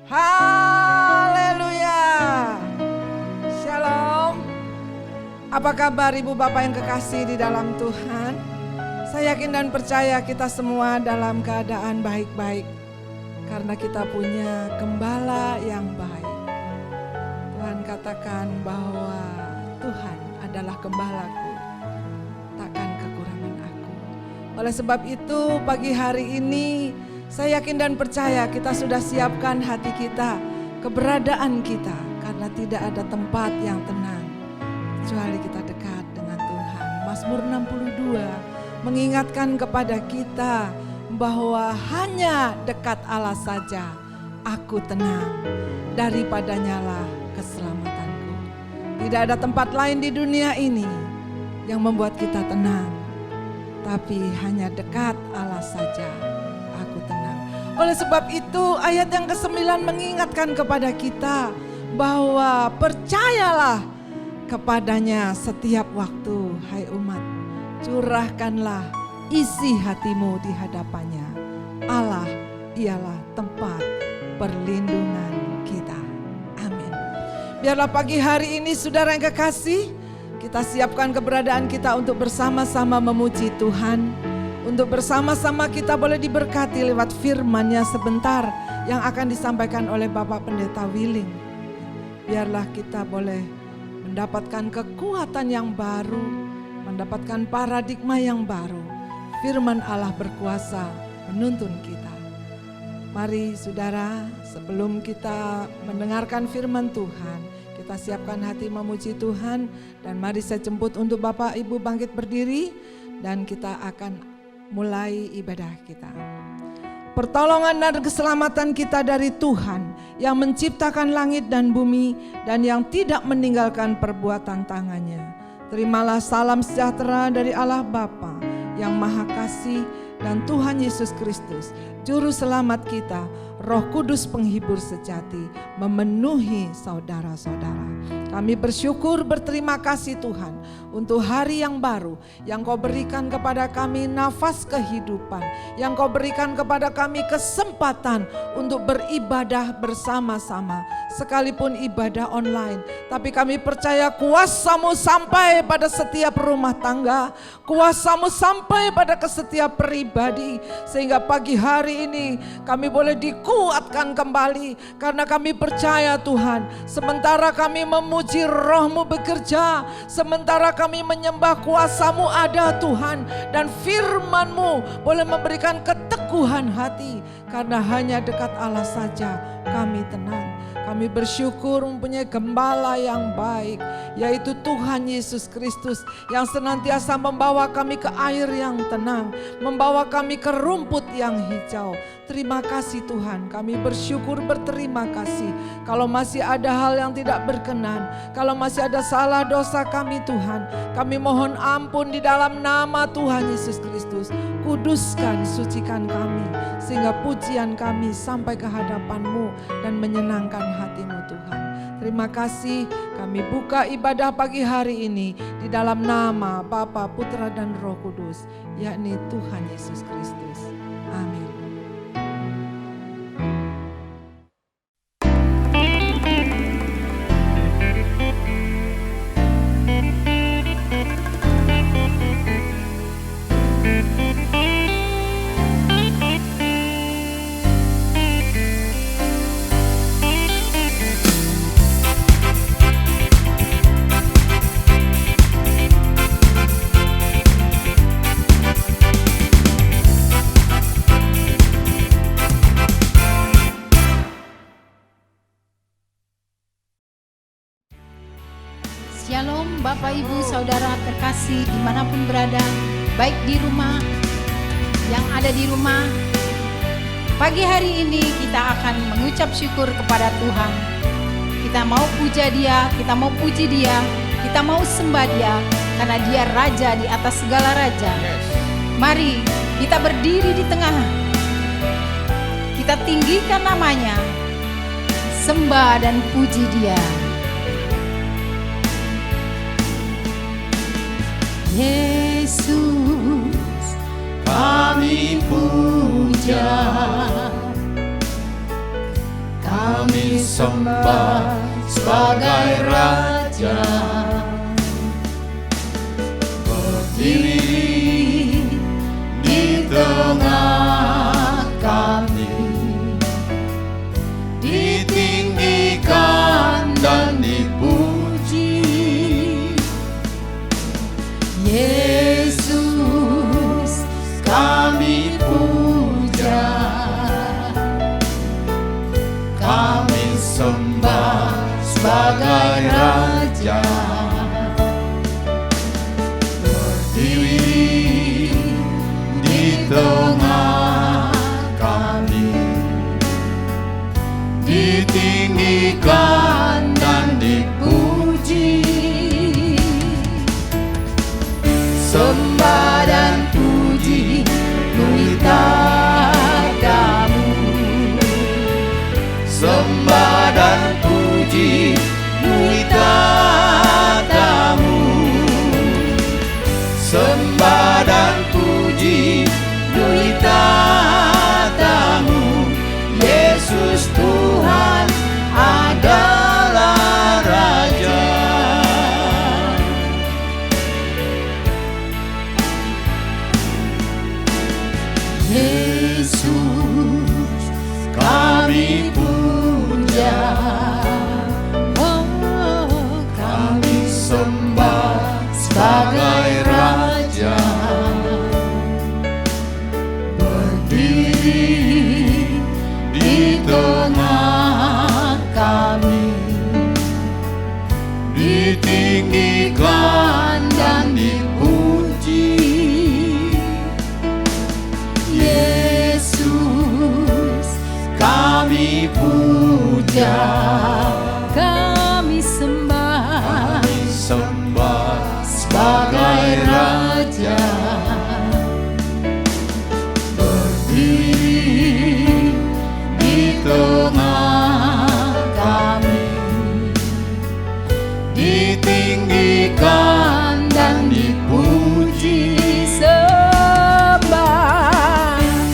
Haleluya. Shalom. Apa kabar Ibu Bapak yang kekasih di dalam Tuhan? Saya yakin dan percaya kita semua dalam keadaan baik-baik. Karena kita punya gembala yang baik. Tuhan katakan bahwa Tuhan adalah gembalaku, takkan kekurangan aku. Oleh sebab itu pagi hari ini saya yakin dan percaya kita sudah siapkan hati kita, keberadaan kita. Karena tidak ada tempat yang tenang kecuali kita dekat dengan Tuhan. Mazmur 62 mengingatkan kepada kita bahwa hanya dekat Allah saja aku tenang, daripadanya lah keselamatanku. Tidak ada tempat lain di dunia ini yang membuat kita tenang, tapi hanya dekat Allah saja aku tenang. Oleh sebab itu ayat yang ke-9 mengingatkan kepada kita bahwa percayalah kepadanya setiap waktu, hai umat. Curahkanlah isi hatimu di hadapannya. Allah ialah tempat perlindungan kita. Amin. Biarlah pagi hari ini saudara yang kekasih, kita siapkan keberadaan kita untuk bersama-sama memuji Tuhan. Untuk bersama-sama kita boleh diberkati lewat firman-Nya sebentar yang akan disampaikan oleh Bapak Pendeta Willing. Biarlah kita boleh mendapatkan kekuatan yang baru, mendapatkan paradigma yang baru. Firman Allah berkuasa menuntun kita. Mari saudara, sebelum kita mendengarkan firman Tuhan, kita siapkan hati memuji Tuhan. Dan mari saya jemput untuk Bapak Ibu bangkit berdiri dan kita akan mulai ibadah kita. Pertolongan dan keselamatan kita dari Tuhan yang menciptakan langit dan bumi dan yang tidak meninggalkan perbuatan tangannya. Terimalah salam sejahtera dari Allah Bapa yang Maha Kasih dan Tuhan Yesus Kristus, Juru Selamat kita, Roh Kudus penghibur sejati, memenuhi saudara-saudara. Kami bersyukur, berterima kasih Tuhan untuk hari yang baru yang Kau berikan kepada kami nafas kehidupan, yang Kau berikan kepada kami kesempatan untuk beribadah bersama-sama, sekalipun ibadah online. Tapi kami percaya kuasa-Mu sampai pada setiap rumah tangga, kuasa-Mu sampai pada setiap pribadi, sehingga pagi hari ini kami boleh dikuatkan kembali. Karena kami percaya Tuhan, sementara kami memuji Roh-Mu bekerja, sementara kami menyembah kuasa-Mu ada Tuhan, dan firman-Mu boleh memberikan keteguhan hati. Karena hanya dekat Allah saja kami tenang. Kami bersyukur mempunyai gembala yang baik, yaitu Tuhan Yesus Kristus, yang senantiasa membawa kami ke air yang tenang, membawa kami ke rumput yang hijau. Terima kasih Tuhan, kami bersyukur, berterima kasih. Kalau masih ada hal yang tidak berkenan, kalau masih ada salah dosa kami Tuhan, kami mohon ampun di dalam nama Tuhan Yesus Kristus. Kuduskan, sucikan kami, sehingga pujian kami sampai ke hadapan-Mu dan menyenangkan hati-Mu Tuhan. Terima kasih, kami buka ibadah pagi hari ini di dalam nama Bapa, Putra dan Roh Kudus, yakni Tuhan Yesus Kristus. Amin. Shalom Bapak Ibu Saudara terkasih dimanapun berada, baik di rumah, yang ada di rumah. Pagi hari ini kita akan mengucap syukur kepada Tuhan. Kita mau puja Dia, kita mau puji Dia, kita mau sembah Dia, karena Dia Raja di atas segala raja. Mari kita berdiri di tengah, kita tinggikan namanya, sembah dan puji Dia. Yesus kami puja, kami sembah sebagai Raja. Berdiri di tengah kami, ditinggikan dan dipuji. Yesus kami puja, kami sembah sebagai Raja. Berdiri di tengah kami, ditinggikan dan dipuji. Sembah dan puji padamu, sembah dan puji padamu, sembah dan puji padamu. Yesus Tuhan adalah Raja. Yesus kami puja, kami sembah sebagai Raja. Berdiri di tengah kami, ditinggikan dan dipuji. Yesus kami puja, kami sembah sebagai Raja. Berdiri di tengah kami, ditinggikan dan dipuji.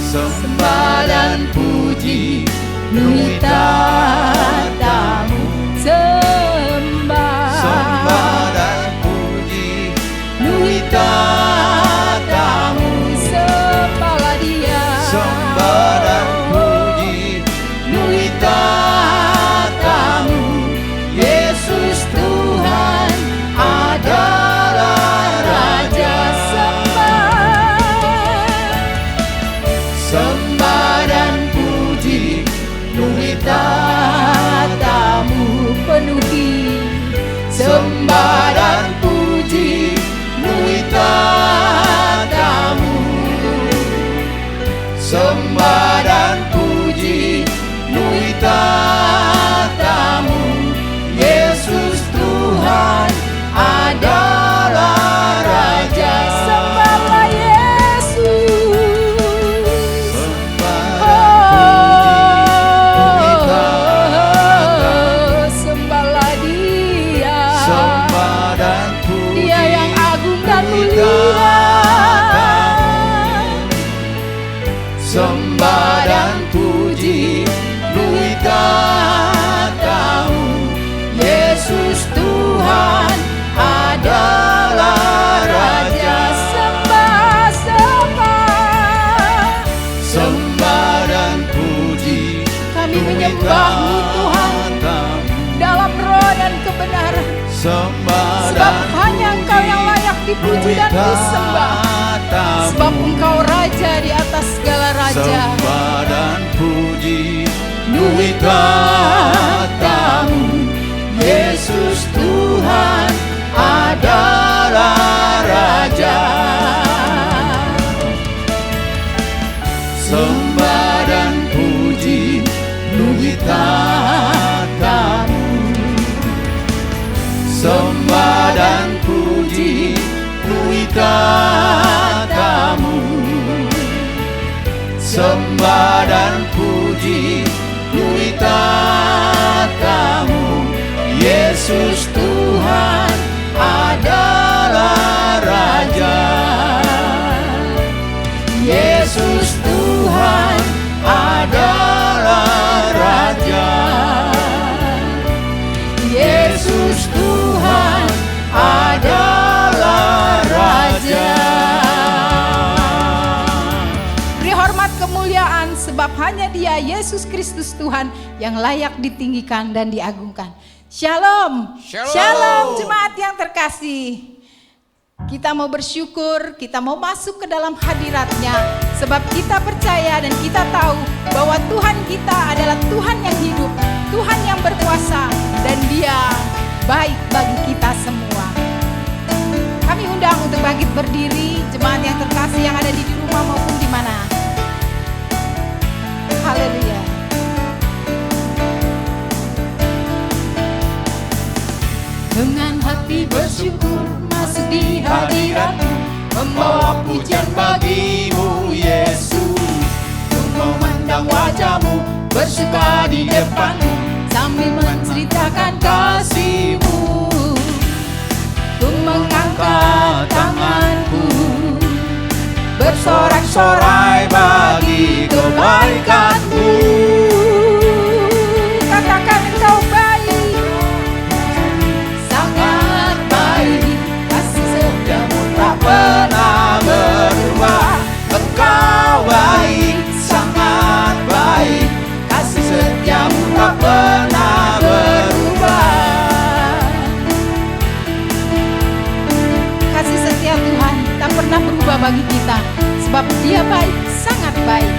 Sembah dan puji padamu, sembah dan puji padamu, sembahlah Dia, sembah dan puji padamu. Yesus Tuhan adalah Raja. Sembah dan puji padamu, penuhi. Sembah dan puji padamu, sembah dan puji padamu. Yesus Tuhan adalah Raja. Sembahlah Yesus, sembahlah Dia, sembah dan puji Dia yang agung dan mulia. Sembah dan puji padamu. Yesus Tuhan adalah Raja. Sembah dan puji kami menyembah-Mu Tuhan dalam roh dan kebenaran. Sebab hanya Engkau yang layak dipuji dan disembah. Sebab Engkau Raja di atas segala raja. Sembah dan puji padamu. Yesus Tuhan adalah Raja. Sembah dan puji padamu, sembah dan puji padamu, sembah dan puji padamu. Yesus Tuhan adalah Raja. Yesus Tuhan adalah Raja. kemuliaan, sebab hanya Dia, Yesus Kristus Tuhan, yang layak ditinggikan dan diagungkan. Shalom. Shalom. Shalom jemaat yang terkasih. Kita mau bersyukur, kita mau masuk ke dalam hadirat-Nya, sebab kita percaya dan kita tahu bahwa Tuhan kita adalah Tuhan yang hidup, Tuhan yang berkuasa, dan Dia baik bagi kita semua. Kami undang untuk bangkit berdiri, jemaat yang terkasih yang ada di rumah maupun di mana. Haleluya. Dengan hati bersyukur masuk di hadirat-Mu, membawa pujian bagi-Mu Yesus. Memandang wajah-Mu, bersuka di depan-Mu, sambil menceritakan kasih-Mu. Ku mengangkat tanganku, bersorak-sorai bagi kebaikan-Mu. Katakan Engkau baik, sangat baik, kasih setiamu tak pernah berubah. Engkau baik, sangat baik, kasih setiamu tak pernah berubah. Kasih setia Tuhan tak pernah berubah bagi kita, sebab Dia baik, sangat baik.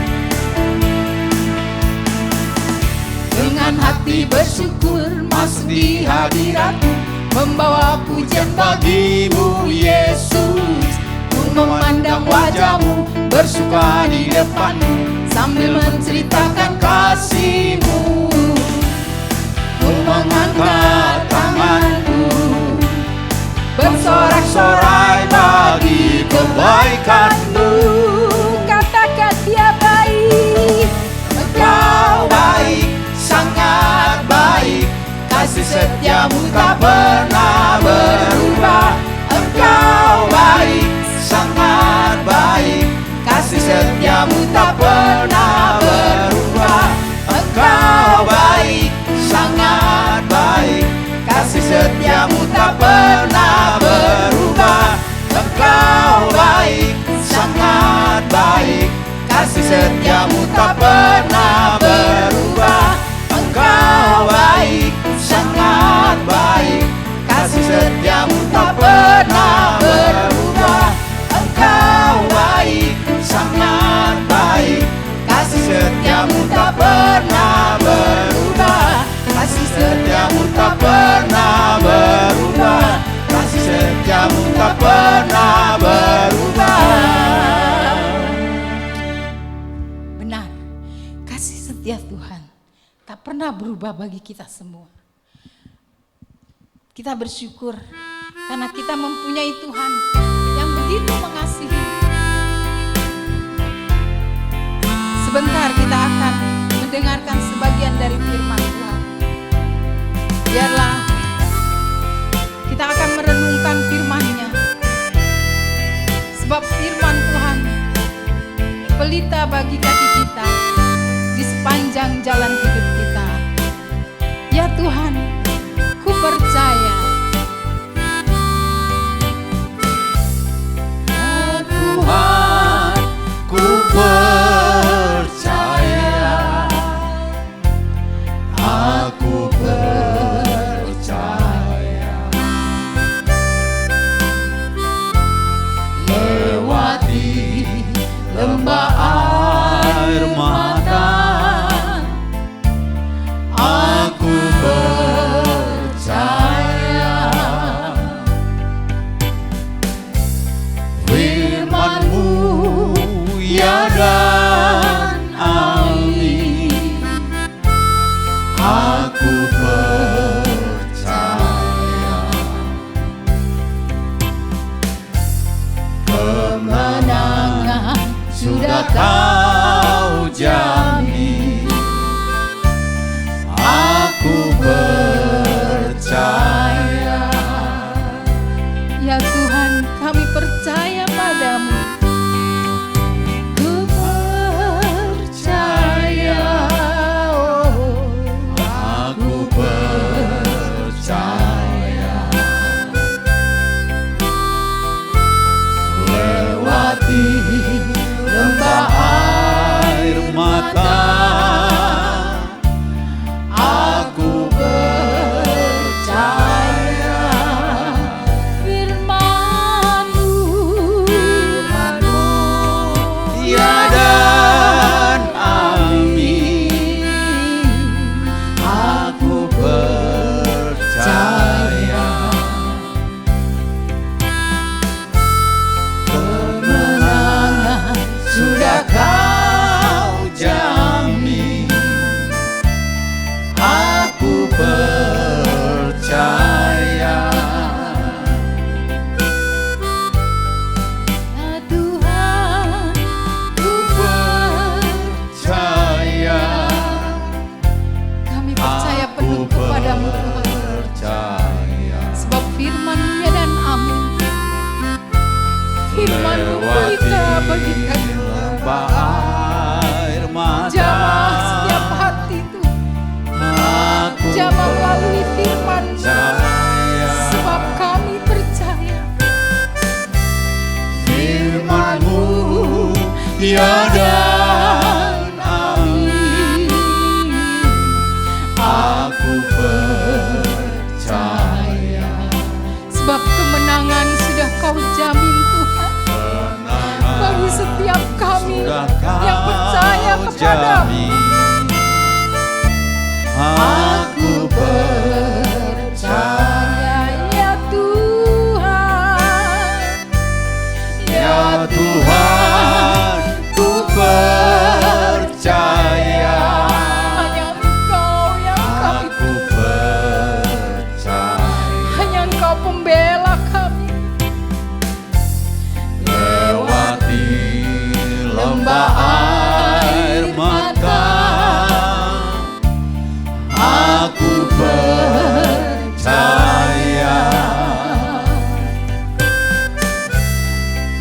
Dengan hati bersyukur masuk di hadirat-Mu, membawa pujian bagi-Mu Yesus. Ku memandang wajah-Mu, bersuka di depan-Mu, sambil menceritakan kasih-Mu. Ku mengangkat tanganku, bersorak-sorai bagi kebaikan-Mu. Katakan Dia baik, Engkau baik, sangat baik, kasih setiamu tak pernah berubah. Engkau baik, sangat baik, kasih setiamu tak pernah berubah. Engkau baik, sangat baik, kasih setiamu tak pernah berubah. Engkau baik, sangat baik, kasih setiamu tak pernah berubah. Engkau baik, sangat baik, kasih setiamu tak pernah berubah. Engkau baik, sangat baik, kasih setiamu tak pernah berubah. Kasih setiamu tak pernah berubah. Kasih setiamu tak pernah berubah. Benar, kasih setia Tuhan tak pernah berubah bagi kita semua. Kita bersyukur karena kita mempunyai Tuhan yang begitu mengasihi. Sebentar kita akan mendengarkan sebagian dari firman Tuhan. Biarlah kita akan merenungkan firman-Nya, sebab firman Tuhan pelita bagi kaki kita di sepanjang jalan hidup kita. Ya Tuhan, ku percaya. Ya Tuhan, ku percaya. Aku percaya. Lewati lembah kepadamu. Aku percaya Ya Tuhan, ya Tuhan, ku percaya. hanya Engkau yang kami, Aku percaya. hanya Engkau pembela kami. Lewati lembah air mata, aku percaya.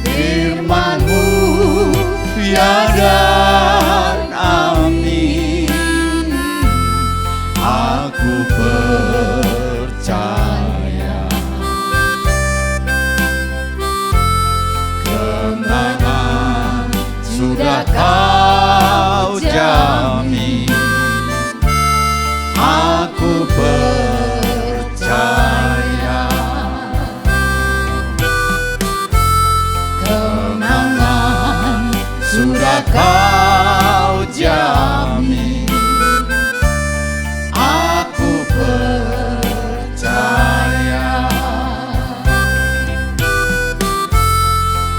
Firman-Mu ya dan amin, aku percaya. Kemenangan sudah Kau jamin, aku percaya. Kemenangan sudah Kau jamin, aku percaya.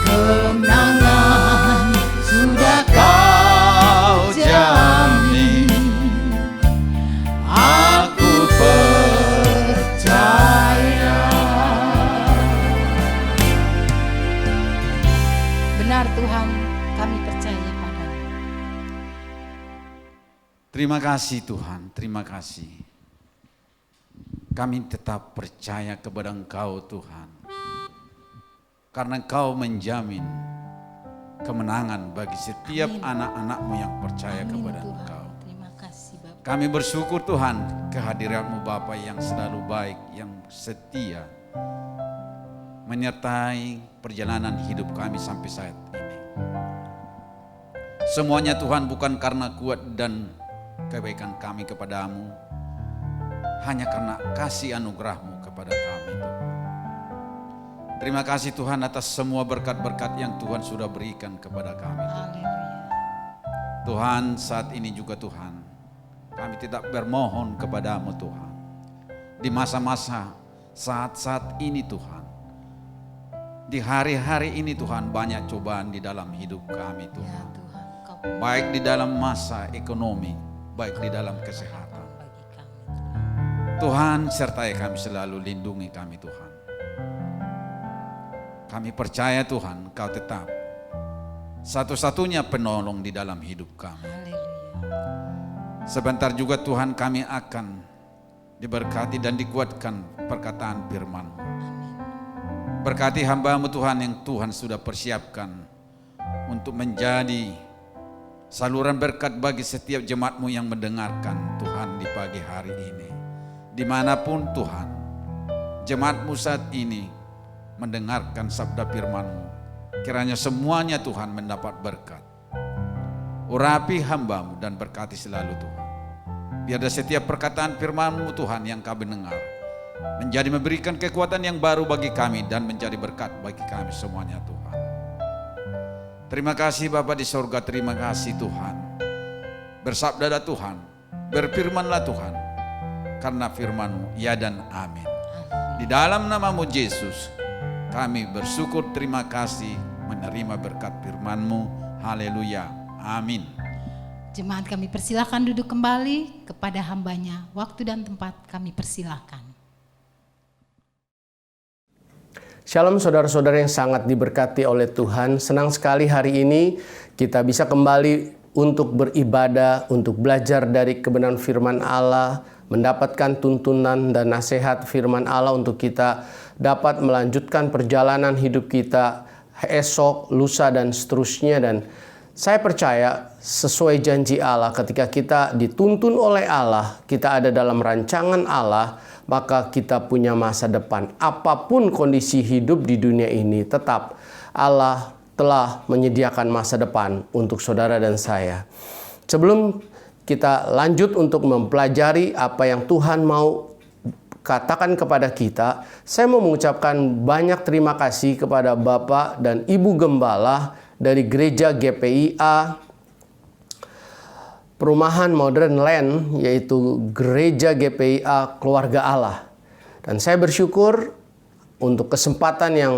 Kemenangan sudah Kau jamin, aku percaya. Benar Tuhan, kami percaya padamu. Terima kasih Tuhan, terima kasih. Kami tetap percaya kepada Engkau Tuhan. Karena Engkau menjamin kemenangan bagi setiap anak-anak-Mu yang percaya Amin, kepada Tuhan. Engkau. Terima kasih Bapak. Kami bersyukur Tuhan kehadiran-Mu Bapa yang selalu baik, yang setia, menyertai perjalanan hidup kami sampai saat ini. Semuanya Tuhan bukan karena kuat dan kebaikan kami kepadamu, hanya karena kasih anugerah-Mu kepada kami Tuhan. Terima kasih Tuhan atas semua berkat-berkat yang Tuhan sudah berikan kepada kami Tuhan. Haleluya. Tuhan, saat ini juga Tuhan, kami tidak bermohon kepadamu Tuhan. Di masa-masa saat-saat ini Tuhan, di hari-hari ini Tuhan, banyak cobaan di dalam hidup kami Ya Tuhan. Tuhan, Kau Baik di dalam masa ekonomi, baik di dalam kesehatan. bagi kami. Tuhan, sertai kami selalu, lindungi kami Tuhan. Kami percaya Tuhan, Kau tetap satu-satunya penolong di dalam hidup kami. Haleluya. Sebentar juga Tuhan kami akan diberkati dan dikuatkan perkataan firman-Mu. Berkati hamba-Mu Tuhan yang Tuhan sudah persiapkan untuk menjadi saluran berkat bagi setiap jemaat-Mu yang mendengarkan Tuhan di pagi hari ini. Dimanapun Tuhan, jemaat-Mu saat ini mendengarkan sabda firman-Mu, kiranya semuanya Tuhan mendapat berkat. Urapi hamba-Mu dan berkati selalu Tuhan. Biar dari setiap perkataan firman-Mu Tuhan yang kami dengar menjadi memberikan kekuatan yang baru bagi kami dan menjadi berkat bagi kami semuanya Tuhan. Terima kasih Bapa di sorga, terima kasih Tuhan. Bersabdalah Tuhan, berfirmanlah Tuhan, karena firman-Mu ya dan amin. Di dalam nama-Mu Yesus, kami bersyukur, terima kasih, menerima berkat firman-Mu. Haleluya, amin. Jemaat kami persilakan duduk kembali, kepada hambanya waktu dan tempat kami persilakan. Shalom saudara-saudara yang sangat diberkati oleh Tuhan. Senang sekali hari ini kita bisa kembali untuk beribadah, untuk belajar dari kebenaran firman Allah, mendapatkan tuntunan dan nasihat firman Allah untuk kita dapat melanjutkan perjalanan hidup kita esok, lusa dan seterusnya. Dan saya percaya sesuai janji Allah, ketika kita dituntun oleh Allah, kita ada dalam rancangan Allah, maka kita punya masa depan. Apapun kondisi hidup di dunia ini, tetap Allah telah menyediakan masa depan untuk saudara dan saya. Sebelum kita lanjut untuk mempelajari apa yang Tuhan mau katakan kepada kita, saya mau mengucapkan banyak terima kasih kepada Bapak dan Ibu Gembala dari Gereja GPIA perumahan Modern Land, yaitu Gereja GPIA Keluarga Allah. Dan saya bersyukur untuk kesempatan yang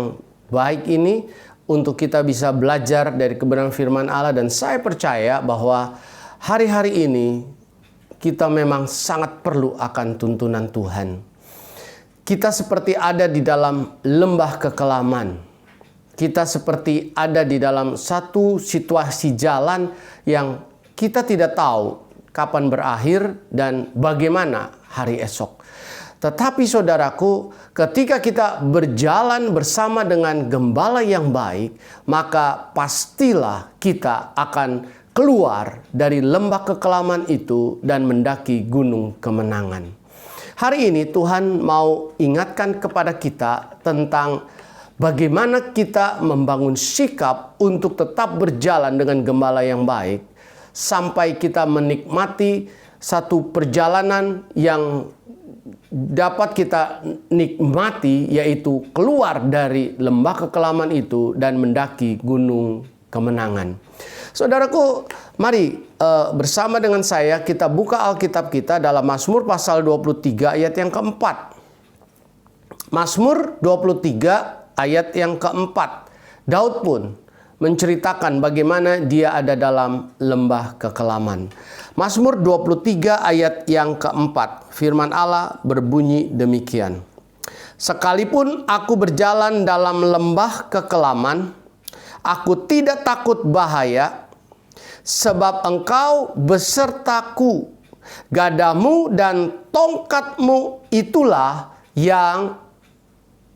baik ini untuk kita bisa belajar dari kebenaran firman Allah, dan saya percaya bahwa hari-hari ini kita memang sangat perlu akan tuntunan Tuhan. Kita seperti ada di dalam lembah kekelaman. Kita seperti ada di dalam satu situasi jalan yang kita tidak tahu kapan berakhir dan bagaimana hari esok. Tetapi saudaraku, ketika kita berjalan bersama dengan gembala yang baik, maka pastilah kita akan keluar dari lembah kekelaman itu dan mendaki gunung kemenangan. Hari ini Tuhan mau ingatkan kepada kita tentang bagaimana kita membangun sikap untuk tetap berjalan dengan gembala yang baik sampai kita menikmati satu perjalanan yang dapat kita nikmati, yaitu keluar dari lembah kekelaman itu dan mendaki gunung kemenangan. Saudaraku, mari bersama dengan saya kita buka Alkitab kita dalam Mazmur pasal 23 ayat yang keempat. Mazmur 23 ayat yang keempat. Daud pun menceritakan bagaimana dia ada dalam lembah kekelaman. Mazmur 23 ayat yang keempat. Firman Allah berbunyi demikian. Sekalipun aku berjalan dalam lembah kekelaman, aku tidak takut bahaya, sebab Engkau besertaku. Gadamu dan tongkatmu itulah yang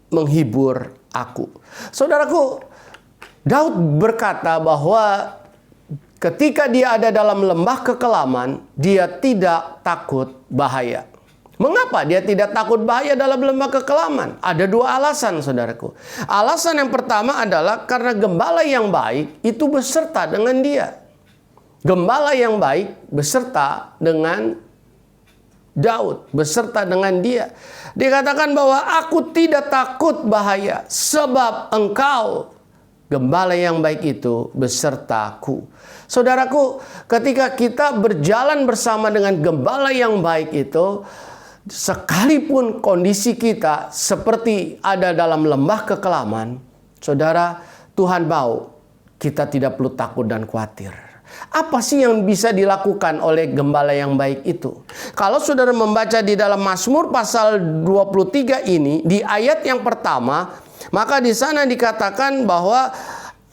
menghibur aku. Saudaraku, Daud berkata bahwa ketika dia ada dalam lembah kekelaman, dia tidak takut bahaya. Mengapa dia tidak takut bahaya dalam lembah kekelaman? Ada dua alasan, saudaraku. Alasan yang pertama adalah karena gembala yang baik itu beserta dengan dia. Gembala yang baik beserta dengan Daud, beserta dengan dia. Dikatakan bahwa aku tidak takut bahaya, sebab Engkau, gembala yang baik itu, besertaku. Saudaraku, ketika kita berjalan bersama dengan gembala yang baik itu, sekalipun kondisi kita seperti ada dalam lembah kekelaman, saudara, Tuhan mau kita tidak perlu takut dan khawatir. Apa sih yang bisa dilakukan oleh gembala yang baik itu? Kalau saudara membaca di dalam Mazmur pasal 23 ini, di ayat yang pertama, maka di sana dikatakan bahwa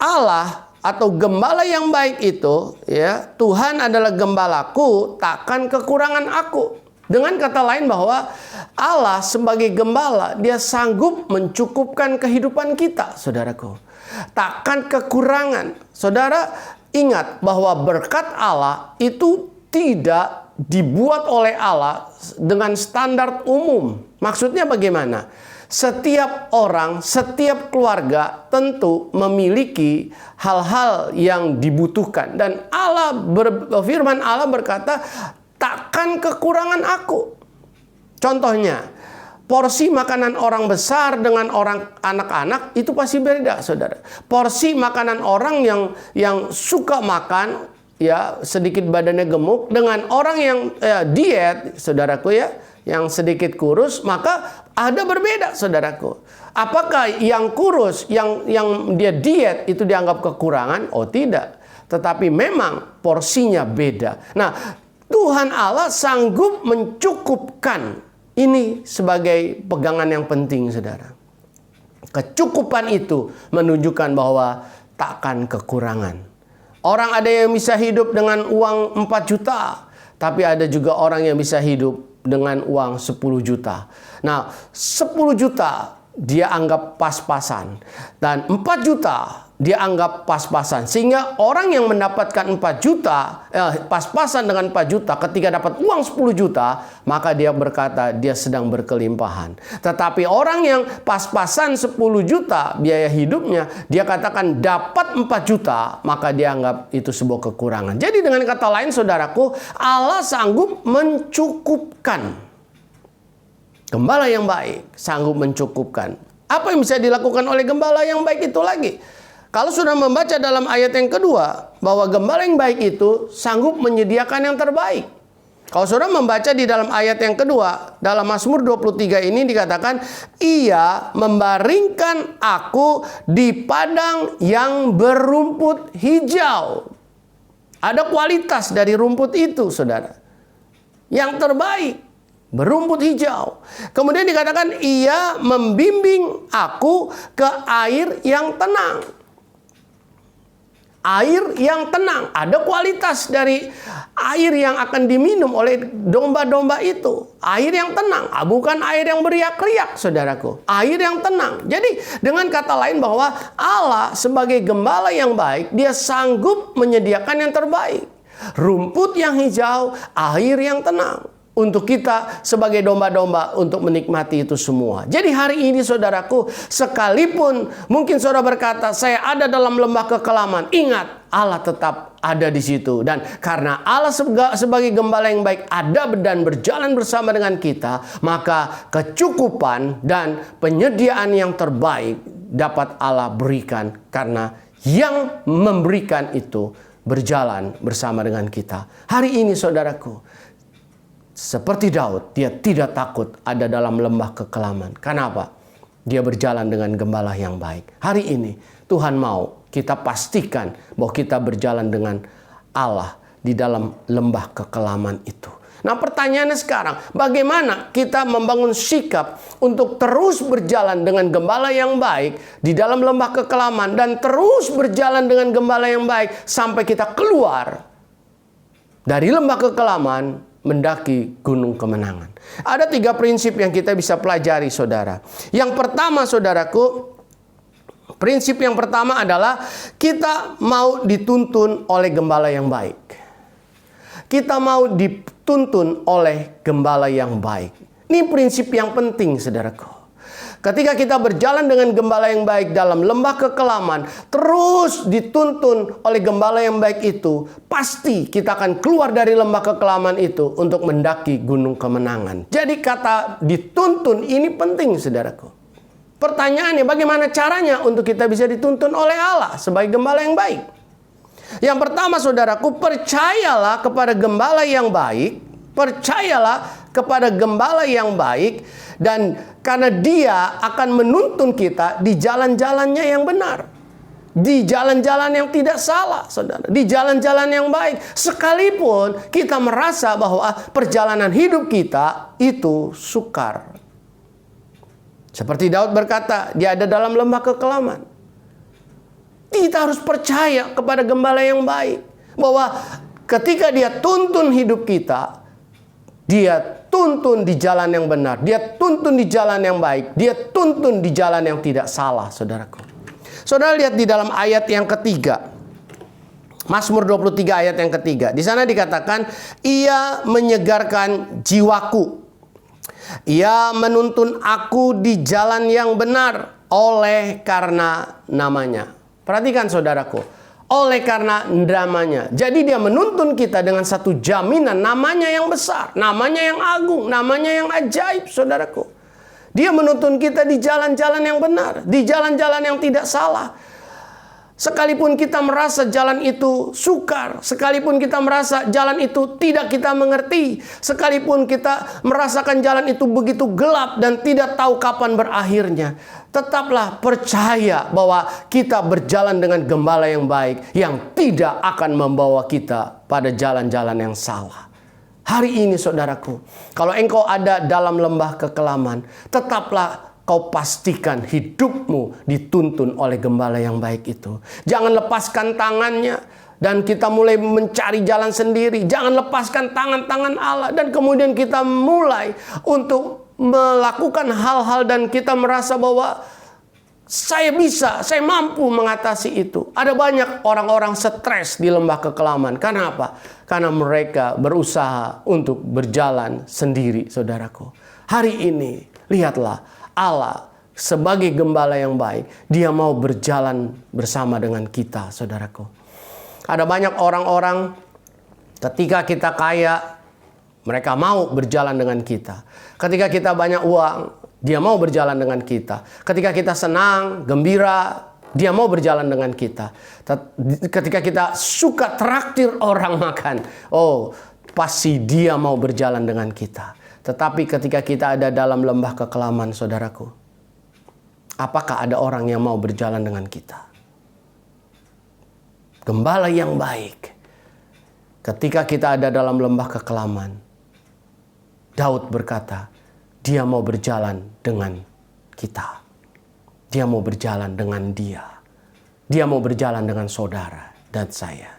Allah atau gembala yang baik itu, ya, Tuhan adalah gembalaku, takkan kekurangan aku. Dengan kata lain bahwa Allah sebagai gembala, dia sanggup mencukupkan kehidupan kita, saudaraku. Takkan kekurangan. Saudara, ingat bahwa berkat Allah itu tidak dibuat oleh Allah dengan standar umum. Maksudnya bagaimana? Setiap orang, setiap keluarga tentu memiliki hal-hal yang dibutuhkan. Dan firman Allah berkata, takkan kekurangan aku. Contohnya, porsi makanan orang besar dengan orang anak-anak itu pasti beda, saudara. Porsi makanan orang yang suka makan, ya, sedikit badannya gemuk, dengan orang yang diet, saudaraku, ya, yang sedikit kurus, maka ada berbeda, saudaraku. Apakah yang kurus, yang dia diet itu dianggap kekurangan? Oh, tidak. Tetapi memang porsinya beda. Nah, Tuhan Allah sanggup mencukupkan. Ini sebagai pegangan yang penting, saudara. Kecukupan itu menunjukkan bahwa takkan kekurangan. Orang ada yang bisa hidup dengan uang 4 juta. Tapi ada juga orang yang bisa hidup dengan uang 10 juta. Nah, 10 juta dia anggap pas-pasan. Dan 4 juta dia anggap pas-pasan. Sehingga orang yang mendapatkan 4 juta, pas-pasan dengan 4 juta, ketika dapat uang 10 juta, maka dia berkata dia sedang berkelimpahan. Tetapi orang yang pas-pasan 10 juta biaya hidupnya, dia katakan dapat 4 juta, maka dia anggap itu sebuah kekurangan. Jadi dengan kata lain, saudaraku, Allah sanggup mencukupkan. Gembala yang baik sanggup mencukupkan. Apa yang bisa dilakukan oleh gembala yang baik itu lagi? Kalau sudah membaca dalam ayat yang kedua, bahwa gembala yang baik itu sanggup menyediakan yang terbaik. Kalau saudara membaca di dalam ayat yang kedua, dalam Mazmur 23 ini dikatakan, ia membaringkan aku di padang yang berumput hijau. Ada kualitas dari rumput itu, saudara. Yang terbaik, berumput hijau. Kemudian dikatakan, ia membimbing aku ke air yang tenang. Air yang tenang. Ada kualitas dari air yang akan diminum oleh domba-domba itu. Air yang tenang. Bukan air yang beriak-riak, saudaraku. Air yang tenang. Jadi dengan kata lain bahwa Allah sebagai gembala yang baik, dia sanggup menyediakan yang terbaik. Rumput yang hijau, air yang tenang. Untuk kita sebagai domba-domba untuk menikmati itu semua. Jadi hari ini saudaraku, sekalipun mungkin saudara berkata, saya ada dalam lembah kekelaman. Ingat, Allah tetap ada di situ. Dan karena Allah sebagai gembala yang baik ada dan berjalan bersama dengan kita, maka kecukupan dan penyediaan yang terbaik dapat Allah berikan. Karena yang memberikan itu berjalan bersama dengan kita. Hari ini saudaraku, seperti Daud, dia tidak takut ada dalam lembah kekelaman. Kenapa? Dia berjalan dengan gembala yang baik. Hari ini Tuhan mau kita pastikan bahwa kita berjalan dengan Allah di dalam lembah kekelaman itu. Nah, pertanyaannya sekarang, bagaimana kita membangun sikap untuk terus berjalan dengan gembala yang baik di dalam lembah kekelaman dan terus berjalan dengan gembala yang baik sampai kita keluar dari lembah kekelaman mendaki gunung kemenangan. Ada 3 prinsip yang kita bisa pelajari, saudara. Yang pertama, saudaraku, prinsip yang pertama adalah kita mau dituntun oleh gembala yang baik. Kita mau dituntun oleh gembala yang baik. Ini prinsip yang penting, saudaraku. Ketika kita berjalan dengan gembala yang baik dalam lembah kekelaman, terus dituntun oleh gembala yang baik itu, pasti kita akan keluar dari lembah kekelaman itu untuk mendaki gunung kemenangan. Jadi kata dituntun ini penting, saudaraku. Pertanyaannya, bagaimana caranya untuk kita bisa dituntun oleh Allah sebagai gembala yang baik? Yang pertama, saudaraku, percayalah kepada gembala yang baik. Percayalah kepada gembala yang baik, dan karena dia akan menuntun kita di jalan-jalannya yang benar, di jalan-jalan yang tidak salah, saudara, di jalan-jalan yang baik. Sekalipun kita merasa bahwa perjalanan hidup kita itu sukar. Seperti Daud berkata, dia ada dalam lembah kekelaman. Kita harus percaya kepada gembala yang baik, bahwa ketika dia tuntun hidup kita, dia tuntun di jalan yang benar. Dia tuntun di jalan yang baik. Dia tuntun di jalan yang tidak salah, saudaraku. Saudara lihat di dalam ayat yang ketiga. Mazmur 23 ayat yang ketiga. Di sana dikatakan, ia menyegarkan jiwaku. Ia menuntun aku di jalan yang benar oleh karena namanya. Perhatikan, saudaraku. Oleh karena namanya. Jadi dia menuntun kita dengan satu jaminan, namanya yang besar, namanya yang agung, namanya yang ajaib, saudaraku. Dia menuntun kita di jalan-jalan yang benar, di jalan-jalan yang tidak salah. Sekalipun kita merasa jalan itu sukar, sekalipun kita merasa jalan itu tidak kita mengerti, sekalipun kita merasakan jalan itu begitu gelap dan tidak tahu kapan berakhirnya, tetaplah percaya bahwa kita berjalan dengan gembala yang baik yang tidak akan membawa kita pada jalan-jalan yang salah. Hari ini, saudaraku, kalau engkau ada dalam lembah kekelaman, tetaplah kau pastikan hidupmu dituntun oleh gembala yang baik itu. Jangan lepaskan tangannya dan kita mulai mencari jalan sendiri. Jangan lepaskan tangan-tangan Allah dan kemudian kita mulai untuk melakukan hal-hal dan kita merasa bahwa saya bisa, saya mampu mengatasi itu. Ada banyak orang-orang stres di lembah kekelaman. Kenapa? Karena mereka berusaha untuk berjalan sendiri, saudaraku. Hari ini, lihatlah. Allah sebagai gembala yang baik, dia mau berjalan bersama dengan kita, saudaraku. Ada banyak orang-orang ketika kita kaya, mereka mau berjalan dengan kita. Ketika kita banyak uang, dia mau berjalan dengan kita. Ketika kita senang, gembira, Dia mau berjalan dengan kita. Ketika kita suka traktir orang makan, oh pasti dia mau berjalan dengan kita. Tetapi ketika kita ada dalam lembah kekelaman, saudaraku, apakah ada orang yang mau berjalan dengan kita? Gembala yang baik. Ketika kita ada dalam lembah kekelaman, Daud berkata, dia mau berjalan dengan kita. Dia mau berjalan dengan dia. Dia mau berjalan dengan saudara dan saya.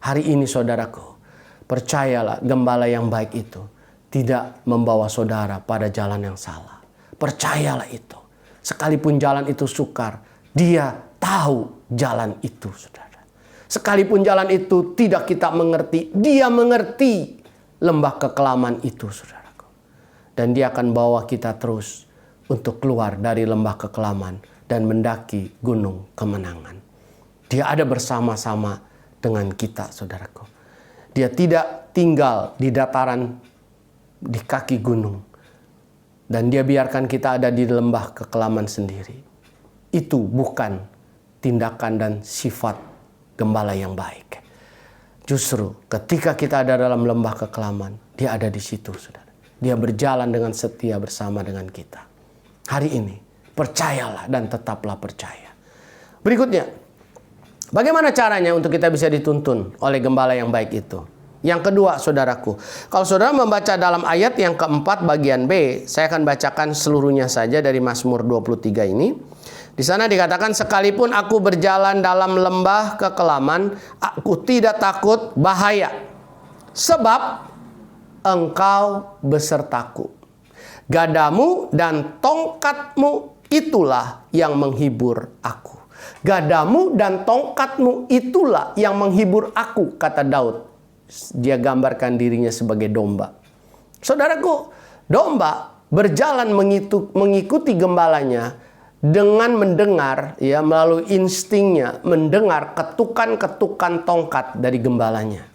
Hari ini saudaraku, percayalah gembala yang baik itu tidak membawa saudara pada jalan yang salah. Percayalah itu. Sekalipun jalan itu sukar, dia tahu jalan itu, saudara. Sekalipun jalan itu tidak kita mengerti, dia mengerti lembah kekelaman itu, saudaraku. Dan dia akan bawa kita terus untuk keluar dari lembah kekelaman dan mendaki gunung kemenangan. Dia ada bersama-sama dengan kita, saudaraku. Dia tidak tinggal di dataran di kaki gunung. Dan dia biarkan kita ada di lembah kekelaman sendiri. Itu bukan tindakan dan sifat gembala yang baik. Justru ketika kita ada dalam lembah kekelaman, dia ada di situ, saudara. Dia berjalan dengan setia bersama dengan kita. Hari ini, percayalah dan tetaplah percaya. Berikutnya, bagaimana caranya untuk kita bisa dituntun oleh gembala yang baik itu? Yang kedua, saudaraku, kalau saudara membaca dalam ayat yang keempat bagian B, saya akan bacakan seluruhnya saja dari Mazmur 23 ini. Di sana dikatakan, sekalipun aku berjalan dalam lembah kekelaman, aku tidak takut bahaya, sebab Engkau besertaku. Gadamu dan tongkatmu itulah yang menghibur aku. Gadamu dan tongkatmu itulah yang menghibur aku, kata Daud. Dia gambarkan dirinya sebagai domba. Saudaraku, domba berjalan mengikuti gembalanya dengan mendengar, ya, melalui instingnya, mendengar ketukan-ketukan tongkat dari gembalanya.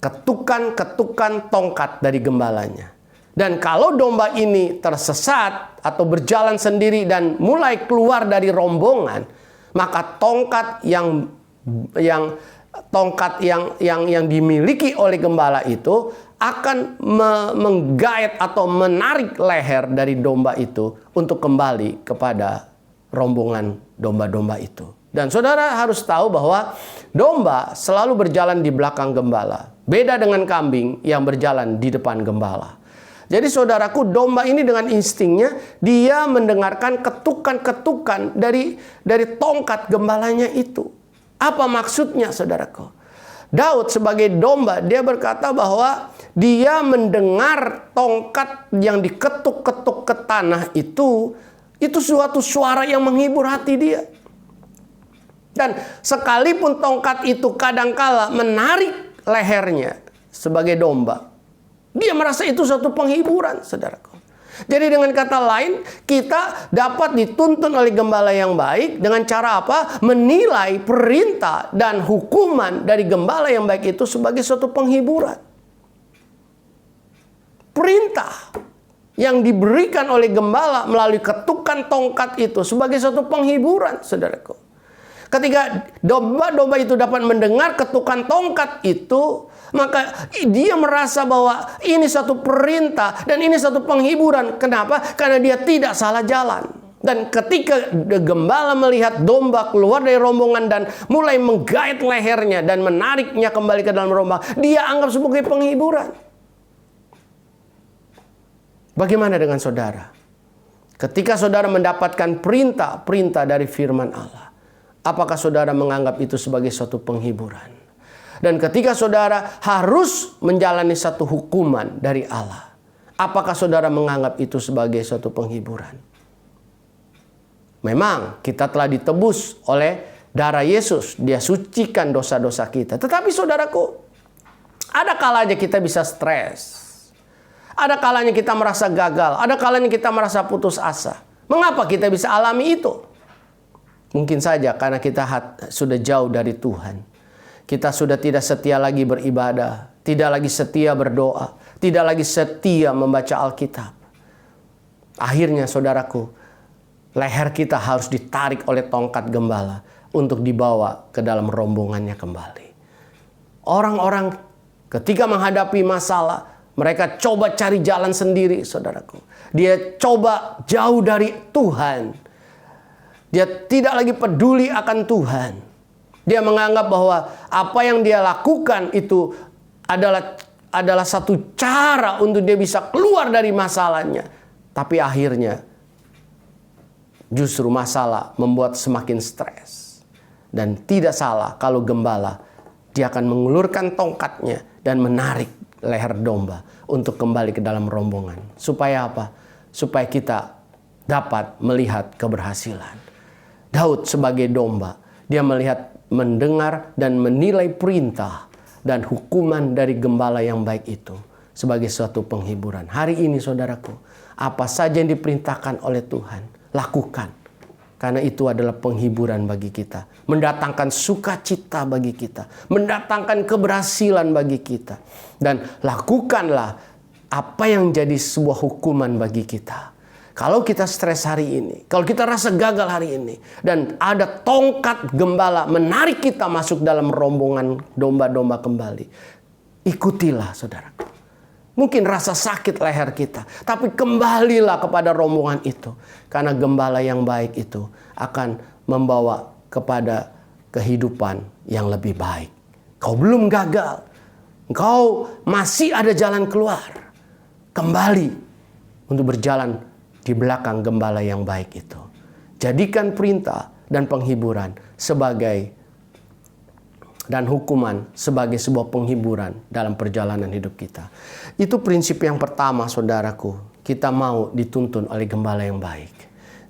Ketukan-ketukan tongkat dari gembalanya. Dan kalau domba ini tersesat atau berjalan sendiri dan mulai keluar dari rombongan, maka tongkat yang dimiliki oleh gembala itu akan menggait atau menarik leher dari domba itu untuk kembali kepada rombongan domba-domba itu. Dan saudara harus tahu bahwa domba selalu berjalan di belakang gembala. Beda dengan kambing yang berjalan di depan gembala. Jadi saudaraku, domba ini dengan instingnya dia mendengarkan ketukan-ketukan dari tongkat gembalanya itu. Apa maksudnya, saudaraku? Daud sebagai domba, dia berkata bahwa dia mendengar tongkat yang diketuk-ketuk ke tanah itu suatu suara yang menghibur hati dia. Dan sekalipun tongkat itu kadangkala menarik lehernya sebagai domba, dia merasa itu suatu penghiburan, saudaraku. Jadi dengan kata lain, kita dapat dituntun oleh gembala yang baik dengan cara apa? Menilai perintah dan hukuman dari gembala yang baik itu sebagai suatu penghiburan. Perintah yang diberikan oleh gembala melalui ketukan tongkat itu sebagai suatu penghiburan, saudaraku. Ketika domba-domba itu dapat mendengar ketukan tongkat itu, maka dia merasa bahwa ini satu perintah dan ini satu penghiburan. Kenapa? Karena dia tidak salah jalan. Dan ketika gembala melihat domba keluar dari rombongan dan mulai menggait lehernya dan menariknya kembali ke dalam rombongan, dia anggap sebagai penghiburan. Bagaimana dengan saudara? Ketika saudara mendapatkan perintah dari firman Allah, apakah saudara menganggap itu sebagai suatu penghiburan? Dan ketika saudara harus menjalani satu hukuman dari Allah, apakah saudara menganggap itu sebagai suatu penghiburan? Memang kita telah ditebus oleh darah Yesus. Dia sucikan dosa-dosa kita. Tetapi saudaraku, ada kalanya kita bisa stres. Ada kalanya kita merasa gagal. Ada kalanya kita merasa putus asa. Mengapa kita bisa alami itu? Mungkin saja karena kita sudah jauh dari Tuhan. Kita sudah tidak setia lagi beribadah, tidak lagi setia berdoa, tidak lagi setia membaca Alkitab. Akhirnya saudaraku, leher kita harus ditarik oleh tongkat gembala untuk dibawa ke dalam rombongannya kembali. Orang-orang ketika menghadapi masalah, mereka coba cari jalan sendiri, saudaraku. Dia coba jauh dari Tuhan. Dia tidak lagi peduli akan Tuhan. Dia menganggap bahwa apa yang dia lakukan itu adalah satu cara untuk dia bisa keluar dari masalahnya. Tapi akhirnya justru masalah membuat semakin stres. Dan tidak salah kalau gembala, dia akan mengulurkan tongkatnya dan menarik leher domba untuk kembali ke dalam rombongan. Supaya apa? Supaya kita dapat melihat keberhasilan. Daud sebagai domba, dia melihat, mendengar dan menilai perintah dan hukuman dari gembala yang baik itu sebagai suatu penghiburan. Hari ini saudaraku, apa saja yang diperintahkan oleh Tuhan, lakukan. Karena itu adalah penghiburan bagi kita. Mendatangkan sukacita bagi kita. Mendatangkan keberhasilan bagi kita. Dan lakukanlah apa yang jadi sebuah hukuman bagi kita. Kalau kita stres hari ini, kalau kita rasa gagal hari ini, dan ada tongkat gembala menarik kita masuk dalam rombongan domba-domba kembali, ikutilah saudaraku. Mungkin rasa sakit leher kita, tapi kembalilah kepada rombongan itu. Karena gembala yang baik itu akan membawa kepada kehidupan yang lebih baik. Kau belum gagal, kau masih ada jalan keluar. Kembali untuk berjalan di belakang gembala yang baik itu. Jadikan perintah dan penghiburan dan hukuman sebagai sebuah penghiburan dalam perjalanan hidup kita. Itu prinsip yang pertama, saudaraku. Kita mau dituntun oleh gembala yang baik.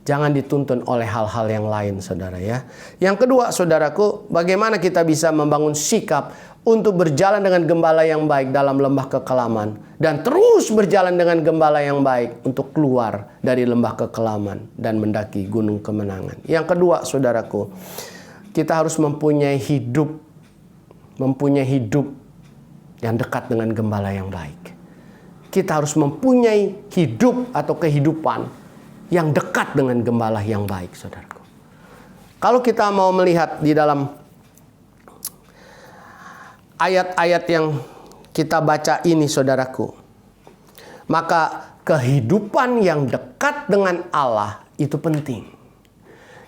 Jangan dituntun oleh hal-hal yang lain, saudara ya. Yang kedua, saudaraku, bagaimana kita bisa membangun sikap untuk berjalan dengan gembala yang baik dalam lembah kekelaman. Dan terus berjalan dengan gembala yang baik untuk keluar dari lembah kekelaman dan mendaki gunung kemenangan. Yang kedua, saudaraku, kita harus mempunyai hidup yang dekat dengan gembala yang baik. Kita harus mempunyai hidup atau kehidupan yang dekat dengan gembala yang baik, saudaraku. Kalau kita mau melihat di dalam ayat-ayat yang kita baca ini, saudaraku, maka kehidupan yang dekat dengan Allah itu penting.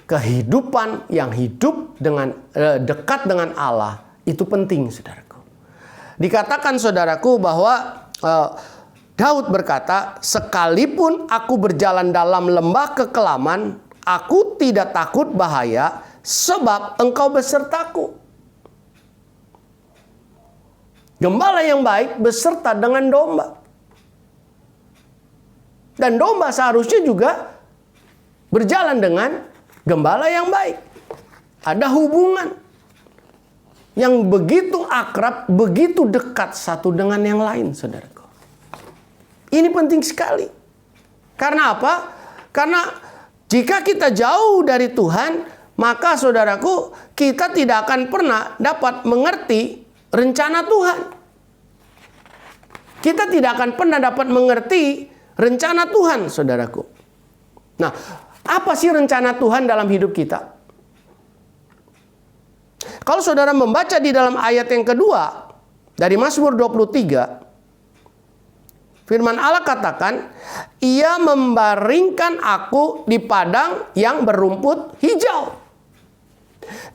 Kehidupan yang hidup dengan dekat dengan Allah itu penting, saudaraku. Dikatakan, saudaraku, bahwa Daud berkata, sekalipun aku berjalan dalam lembah kekelaman, aku tidak takut bahaya, sebab Engkau besertaku. Gembala yang baik beserta dengan domba. Dan domba seharusnya juga berjalan dengan gembala yang baik. Ada hubungan yang begitu akrab, begitu dekat satu dengan yang lain, saudaraku. Ini penting sekali. Karena apa? Karena jika kita jauh dari Tuhan, maka saudaraku, kita tidak akan pernah dapat mengerti rencana Tuhan. Kita tidak akan pernah dapat mengerti rencana Tuhan, saudaraku. Nah, apa sih rencana Tuhan dalam hidup kita? Kalau saudara membaca di dalam ayat yang kedua dari Mazmur 23, firman Allah katakan, Ia membaringkan aku di padang yang berumput hijau.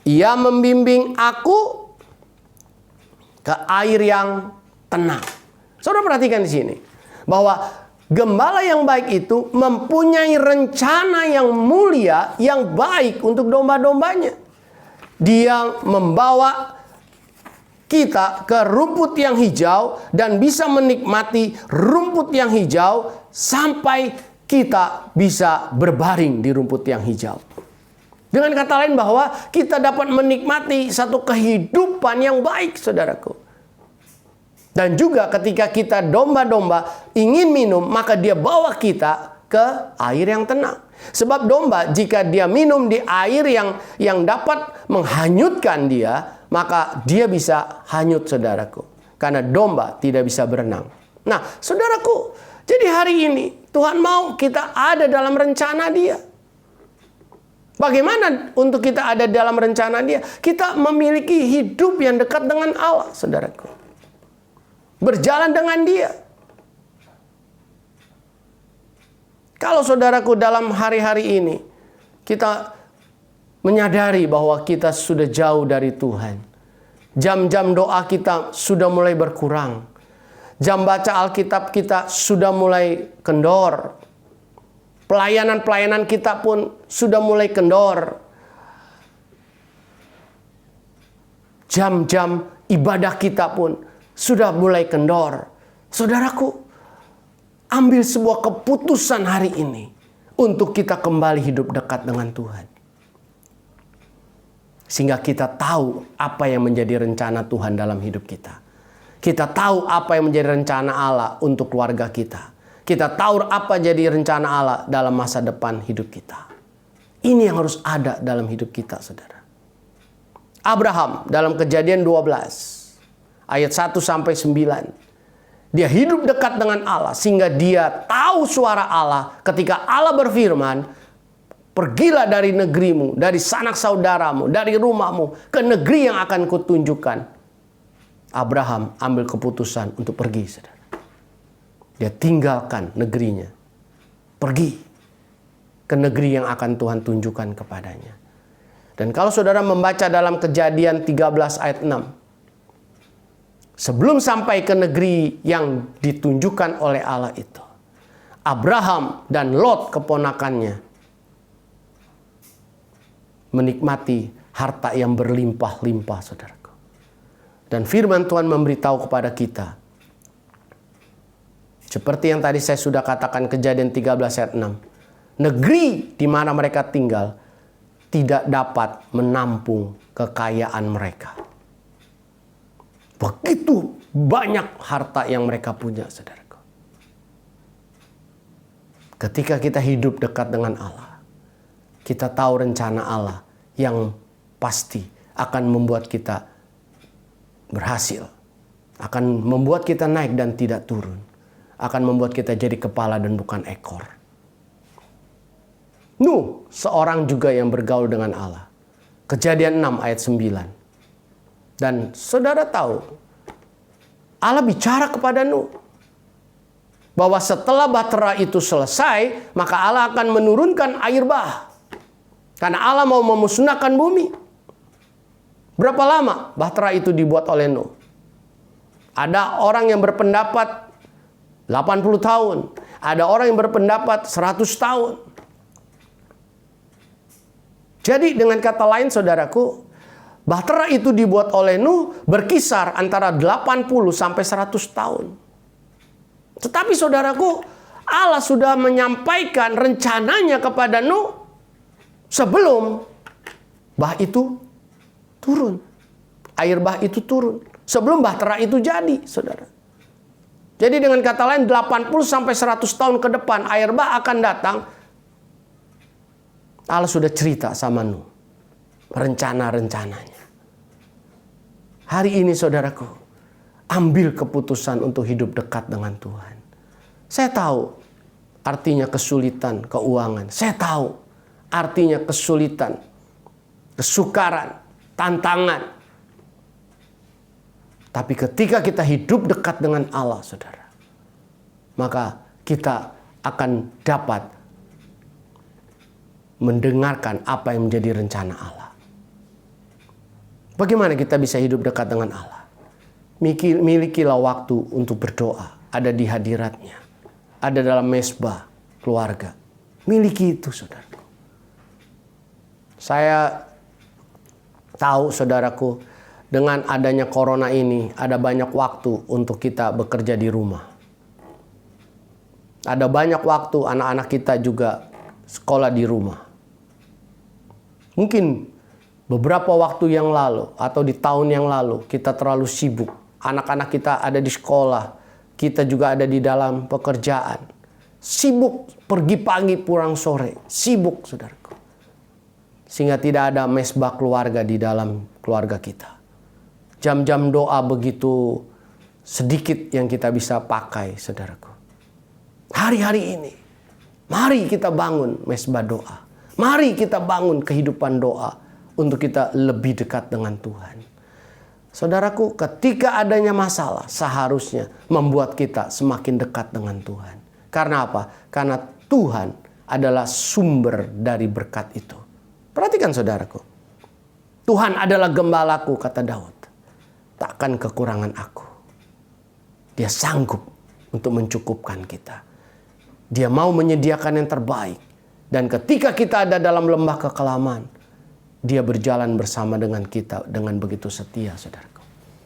Ia membimbing aku ke air yang tenang. Saudara perhatikan di sini bahwa gembala yang baik itu mempunyai rencana yang mulia, yang baik untuk domba-dombanya. Dia membawa kita ke rumput yang hijau dan bisa menikmati rumput yang hijau sampai kita bisa berbaring di rumput yang hijau. Dengan kata lain bahwa kita dapat menikmati satu kehidupan yang baik, saudaraku. Dan juga ketika kita domba-domba ingin minum, maka dia bawa kita ke air yang tenang. Sebab domba jika dia minum di air yang dapat menghanyutkan dia, maka dia bisa hanyut, saudaraku. Karena domba tidak bisa berenang. Nah, saudaraku, jadi hari ini Tuhan mau kita ada dalam rencana Dia. Bagaimana untuk kita ada dalam rencana Dia? Kita memiliki hidup yang dekat dengan Allah, saudaraku. Berjalan dengan Dia. Kalau saudaraku dalam hari-hari ini kita menyadari bahwa kita sudah jauh dari Tuhan. Jam-jam doa kita sudah mulai berkurang. Jam baca Alkitab kita sudah mulai kendor. Pelayanan-pelayanan kita pun sudah mulai kendor. Jam-jam ibadah kita pun sudah mulai kendor. Saudaraku, ambil sebuah keputusan hari ini untuk kita kembali hidup dekat dengan Tuhan. Sehingga kita tahu apa yang menjadi rencana Tuhan dalam hidup kita. Kita tahu apa yang menjadi rencana Allah untuk keluarga kita. Kita tahu apa jadi rencana Allah dalam masa depan hidup kita. Ini yang harus ada dalam hidup kita, saudara. Abraham dalam Kejadian 12 ayat 1-9. Dia hidup dekat dengan Allah sehingga dia tahu suara Allah ketika Allah berfirman, pergilah dari negerimu, dari sanak saudaramu, dari rumahmu ke negeri yang akan kutunjukkan. Abraham ambil keputusan untuk pergi, saudara. Dia tinggalkan negerinya, pergi ke negeri yang akan Tuhan tunjukkan kepadanya. Dan kalau saudara membaca dalam Kejadian 13 ayat 6, sebelum sampai ke negeri yang ditunjukkan oleh Allah itu, Abraham dan Lot keponakannya menikmati harta yang berlimpah-limpah, saudaraku. Dan firman Tuhan memberitahu kepada kita, seperti yang tadi saya sudah katakan Kejadian 13 ayat 6. Negeri di mana mereka tinggal tidak dapat menampung kekayaan mereka. Begitu banyak harta yang mereka punya, saudaraku. Ketika kita hidup dekat dengan Allah, kita tahu rencana Allah yang pasti akan membuat kita berhasil. Akan membuat kita naik dan tidak turun. Akan membuat kita jadi kepala dan bukan ekor. Nuh, seorang juga yang bergaul dengan Allah. Kejadian 6 ayat 9. Dan saudara tahu, Allah bicara kepada Nuh bahwa setelah bahtera itu selesai, maka Allah akan menurunkan air bah. Karena Allah mau memusnahkan bumi. Berapa lama bahtera itu dibuat oleh Nuh? Ada orang yang berpendapat 80 tahun. Ada orang yang berpendapat 100 tahun. Jadi dengan kata lain, saudaraku, bahtera itu dibuat oleh Nuh berkisar antara 80 sampai 100 tahun. Tetapi saudaraku, Allah sudah menyampaikan rencananya kepada Nuh sebelum bah itu turun. Air bah itu turun. Sebelum bahtera itu jadi, saudara. Jadi dengan kata lain 80 sampai 100 tahun ke depan air bah akan datang. Allah sudah cerita sama Nuh rencana-rencananya. Hari ini saudaraku, ambil keputusan untuk hidup dekat dengan Tuhan. Saya tahu artinya kesulitan keuangan. Saya tahu artinya kesulitan, kesukaran, tantangan. Tapi ketika kita hidup dekat dengan Allah, saudara, maka kita akan dapat mendengarkan apa yang menjadi rencana Allah. Bagaimana kita bisa hidup dekat dengan Allah? Milikilah waktu untuk berdoa, ada di hadiratnya, ada dalam mezbah keluarga. Miliki itu, saudaraku. Saya tahu, saudaraku, dengan adanya corona ini, ada banyak waktu untuk kita bekerja di rumah. Ada banyak waktu anak-anak kita juga sekolah di rumah. Mungkin beberapa waktu yang lalu atau di tahun yang lalu kita terlalu sibuk. Anak-anak kita ada di sekolah, kita juga ada di dalam pekerjaan. Sibuk pergi pagi pulang sore, sibuk, saudaraku. Sehingga tidak ada mezbah keluarga di dalam keluarga kita. Jam-jam doa begitu sedikit yang kita bisa pakai, saudaraku. Hari-hari ini, mari kita bangun mezbah doa. Mari kita bangun kehidupan doa untuk kita lebih dekat dengan Tuhan. Saudaraku, ketika adanya masalah seharusnya membuat kita semakin dekat dengan Tuhan. Karena apa? Karena Tuhan adalah sumber dari berkat itu. Perhatikan saudaraku. Tuhan adalah gembalaku, kata Daud. Takkan kekurangan aku. Dia sanggup untuk mencukupkan kita. Dia mau menyediakan yang terbaik. Dan ketika kita ada dalam lembah kekelaman, Dia berjalan bersama dengan kita dengan begitu setia, saudaraku.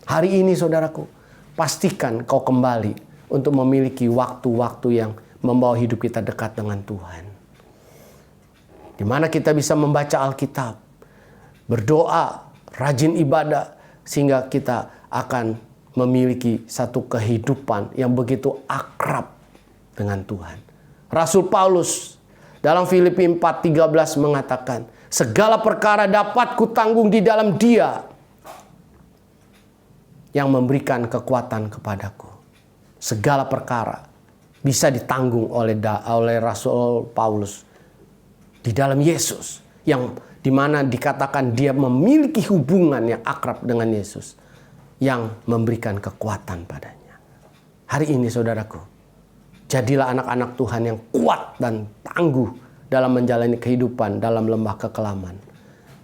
Hari ini, saudaraku, pastikan kau kembali untuk memiliki waktu-waktu yang membawa hidup kita dekat dengan Tuhan. Di mana kita bisa membaca Alkitab, berdoa, rajin ibadah, sehingga kita akan memiliki satu kehidupan yang begitu akrab dengan Tuhan. Rasul Paulus dalam Filipi 4:13 mengatakan, segala perkara dapat kutanggung di dalam Dia yang memberikan kekuatan kepadaku. Segala perkara bisa ditanggung oleh Rasul Paulus di dalam Yesus, yang dimana dikatakan dia memiliki hubungan yang akrab dengan Yesus yang memberikan kekuatan padanya. Hari ini, saudaraku, jadilah anak-anak Tuhan yang kuat dan tangguh dalam menjalani kehidupan dalam lembah kekelaman.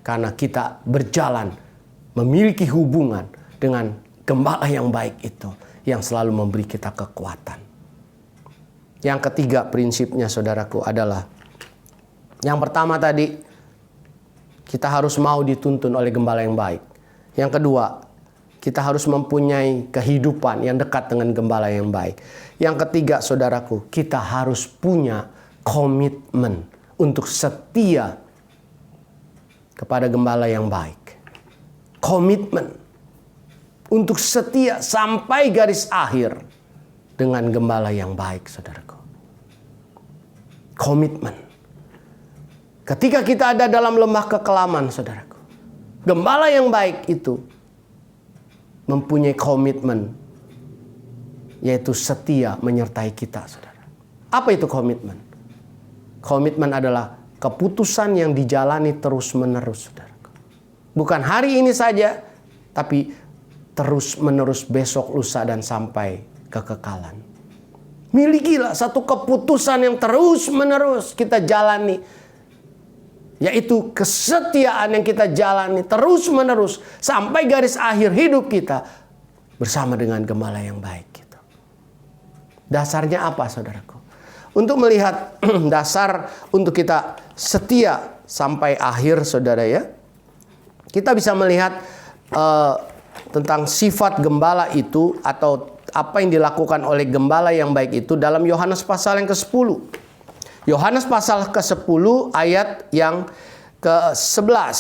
Karena kita berjalan memiliki hubungan dengan gembala yang baik itu, yang selalu memberi kita kekuatan. Yang ketiga prinsipnya, saudaraku, adalah yang pertama tadi, kita harus mau dituntun oleh gembala yang baik. Yang kedua, kita harus mempunyai kehidupan yang dekat dengan gembala yang baik. Yang ketiga, saudaraku, kita harus punya komitmen untuk setia kepada gembala yang baik. Komitmen untuk setia sampai garis akhir dengan gembala yang baik, saudaraku. Komitmen. Ketika kita ada dalam lembah kekelaman, saudaraku, gembala yang baik itu mempunyai komitmen, yaitu setia menyertai kita, saudara. Apa itu komitmen? Komitmen adalah keputusan yang dijalani terus-menerus, saudara. Bukan hari ini saja, tapi terus-menerus, besok, lusa, dan sampai kekekalan. Milikilah satu keputusan yang terus-menerus kita jalani, yaitu kesetiaan yang kita jalani terus-menerus sampai garis akhir hidup kita bersama dengan gembala yang baik. Gitu. Dasarnya apa, saudaraku? Untuk melihat dasar untuk kita setia sampai akhir, saudara ya, kita bisa melihat tentang sifat gembala itu atau apa yang dilakukan oleh gembala yang baik itu dalam Yohanes pasal yang ke-10. Yohanes pasal ke-10 ayat yang ke-11.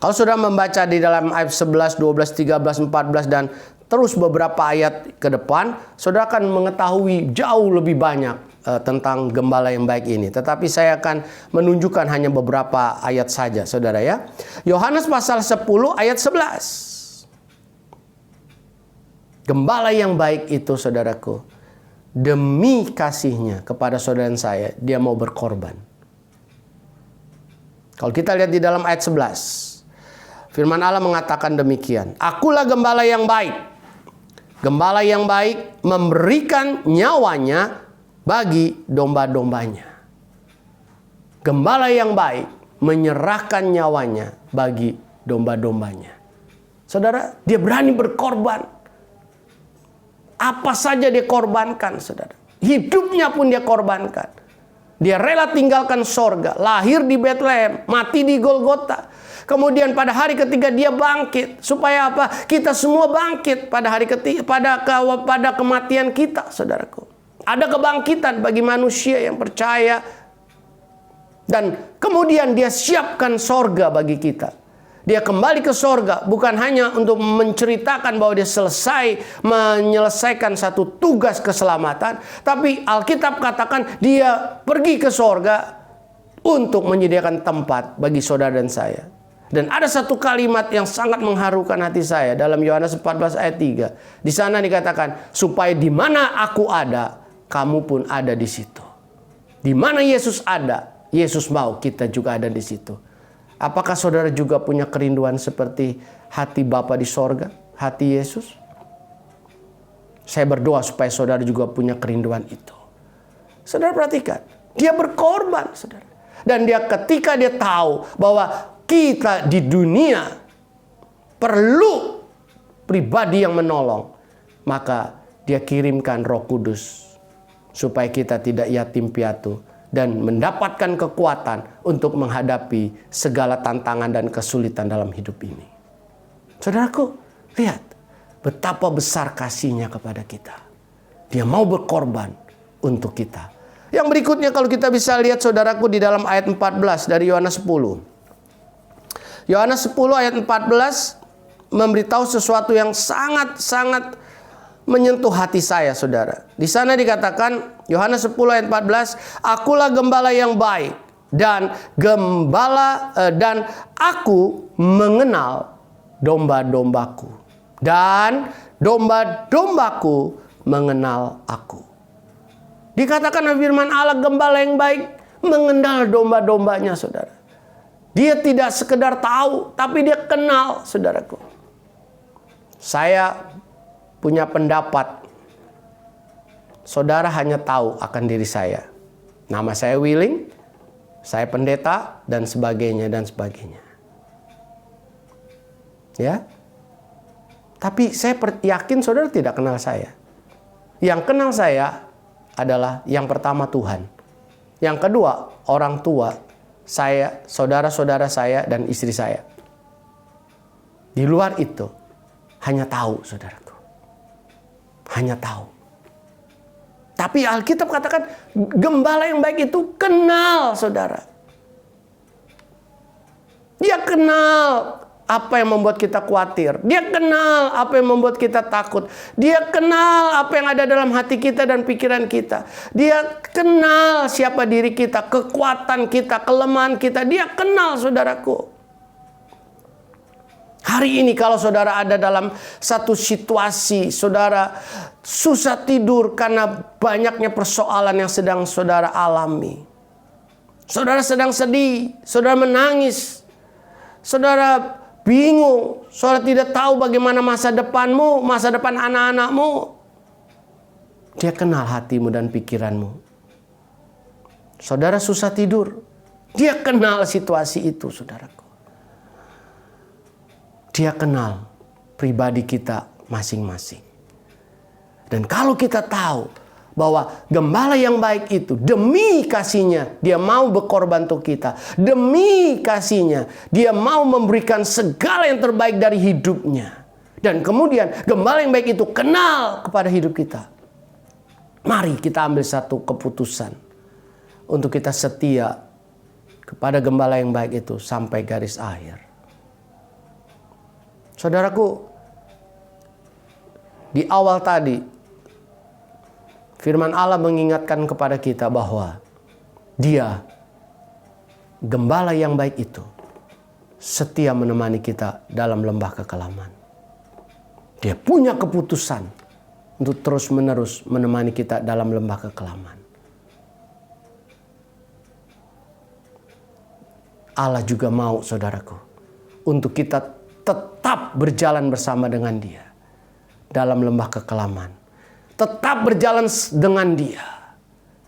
Kalau sudah membaca di dalam ayat 11, 12, 13, 14 dan terus beberapa ayat ke depan, saudara akan mengetahui jauh lebih banyak tentang gembala yang baik ini. Tetapi saya akan menunjukkan hanya beberapa ayat saja, saudara ya. Yohanes pasal 10 ayat 11. Gembala yang baik itu, saudaraku, demi kasihnya kepada saudara dan saya, dia mau berkorban. Kalau kita lihat di dalam ayat 11, firman Allah mengatakan demikian. Akulah gembala yang baik. Gembala yang baik memberikan nyawanya bagi domba-dombanya. Gembala yang baik menyerahkan nyawanya bagi domba-dombanya. Saudara, dia berani berkorban. Apa saja dia korbankan, saudara. Hidupnya pun dia korbankan. Dia rela tinggalkan sorga, lahir di Bethlehem, mati di Golgota. Kemudian pada hari ketiga dia bangkit. Supaya apa? Kita semua bangkit pada hari ketiga, pada kematian kita, saudaraku. Ada kebangkitan bagi manusia yang percaya. Dan kemudian dia siapkan sorga bagi kita. Dia kembali ke sorga bukan hanya untuk menceritakan bahwa dia selesai menyelesaikan satu tugas keselamatan. Tapi Alkitab katakan dia pergi ke sorga untuk menyediakan tempat bagi saudara dan saya. Dan ada satu kalimat yang sangat mengharukan hati saya dalam Yohanes 14 ayat 3. Di sana dikatakan, supaya di mana aku ada, kamu pun ada di situ. Di mana Yesus ada, Yesus mau kita juga ada di situ. Apakah saudara juga punya kerinduan seperti hati Bapa di sorga, hati Yesus? Saya berdoa supaya saudara juga punya kerinduan itu. Saudara perhatikan, dia berkorban, saudara. Dan ketika dia tahu bahwa kita di dunia perlu pribadi yang menolong, maka dia kirimkan Roh Kudus supaya kita tidak yatim piatu dan mendapatkan kekuatan untuk menghadapi segala tantangan dan kesulitan dalam hidup ini. Saudaraku, lihat betapa besar kasihnya kepada kita. Dia mau berkorban untuk kita. Yang berikutnya kalau kita bisa lihat saudaraku di dalam ayat 14 dari Yohanes 10. Yohanes 10 ayat 14 memberitahu sesuatu yang sangat-sangat menyentuh hati saya, saudara. Di sana dikatakan, Yohanes 10 ayat 14, akulah gembala yang baik dan aku mengenal domba-dombaku dan domba-dombaku mengenal aku. Dikatakan firman Allah, gembala yang baik mengenal domba-dombanya, saudara. Dia tidak sekedar tahu, tapi dia kenal, saudaraku. Saya punya pendapat, saudara hanya tahu akan diri saya. Nama saya Willing, saya pendeta, dan sebagainya, dan sebagainya. Ya. Tapi saya yakin saudara tidak kenal saya. Yang kenal saya adalah yang pertama Tuhan. Yang kedua, orang tua saya, saudara-saudara saya, dan istri saya. Di luar itu, hanya tahu, saudaraku. Hanya tahu. Tapi Alkitab katakan, gembala yang baik itu kenal, saudara. Dia kenal apa yang membuat kita khawatir. Dia kenal apa yang membuat kita takut. Dia kenal apa yang ada dalam hati kita dan pikiran kita. Dia kenal siapa diri kita, kekuatan kita, kelemahan kita. Dia kenal, saudaraku. Hari ini kalau saudara ada dalam satu situasi, saudara susah tidur karena banyaknya persoalan yang sedang saudara alami. Saudara sedang sedih, saudara menangis, saudara bingung, saudara tidak tahu bagaimana masa depanmu, masa depan anak-anakmu. Dia kenal hatimu dan pikiranmu. Saudara susah tidur, dia kenal situasi itu, saudaraku. Dia kenal pribadi kita masing-masing. Dan kalau kita tahu bahwa gembala yang baik itu demi kasihnya dia mau berkorban untuk kita. Demi kasihnya dia mau memberikan segala yang terbaik dari hidupnya. Dan kemudian gembala yang baik itu kenal kepada hidup kita. Mari kita ambil satu keputusan untuk kita setia kepada gembala yang baik itu sampai garis akhir. Saudaraku, di awal tadi firman Allah mengingatkan kepada kita bahwa Dia, gembala yang baik itu, setia menemani kita dalam lembah kekelaman. Dia punya keputusan untuk terus-menerus menemani kita dalam lembah kekelaman. Allah juga mau, saudaraku, untuk kita tetap berjalan bersama dengan Dia dalam lembah kekelaman. Tetap berjalan dengan Dia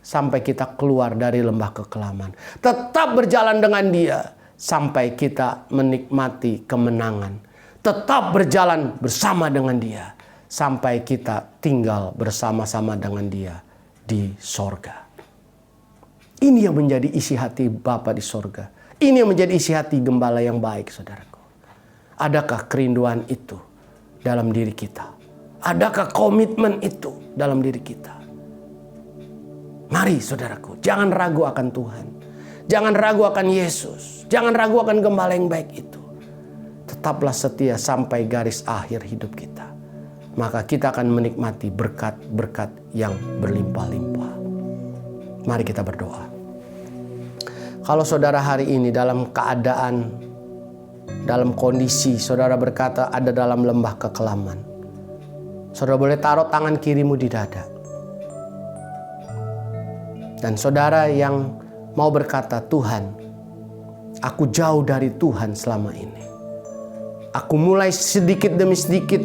sampai kita keluar dari lembah kekelaman. Tetap berjalan dengan Dia sampai kita menikmati kemenangan. Tetap berjalan bersama dengan Dia sampai kita tinggal bersama-sama dengan Dia di sorga. Ini yang menjadi isi hati Bapa di sorga. Ini yang menjadi isi hati gembala yang baik, saudaraku. Adakah kerinduan itu dalam diri kita? Adakah komitmen itu dalam diri kita? Mari, saudaraku, jangan ragu akan Tuhan. Jangan ragu akan Yesus. Jangan ragu akan gembala yang baik itu. Tetaplah setia sampai garis akhir hidup kita. Maka kita akan menikmati berkat-berkat yang berlimpah-limpah. Mari kita berdoa. Kalau saudara hari ini dalam keadaan, dalam kondisi saudara berkata ada dalam lembah kekelaman, saudara boleh taruh tangan kirimu di dada. Dan saudara yang mau berkata, Tuhan, aku jauh dari Tuhan selama ini. Aku mulai sedikit demi sedikit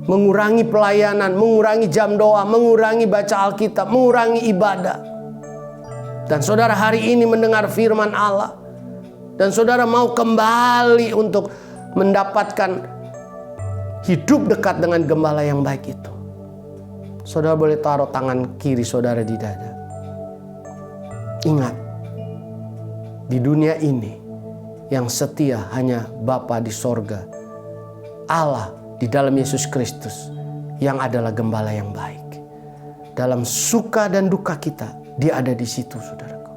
mengurangi pelayanan, mengurangi jam doa, mengurangi baca Alkitab, mengurangi ibadah. Dan saudara hari ini mendengar firman Allah. Dan saudara mau kembali untuk mendapatkan hidup dekat dengan gembala yang baik itu. Saudara boleh taruh tangan kiri saudara di dada. Ingat, di dunia ini yang setia hanya Bapa di sorga, Allah di dalam Yesus Kristus yang adalah gembala yang baik. Dalam suka dan duka kita, Dia ada di situ, saudaraku.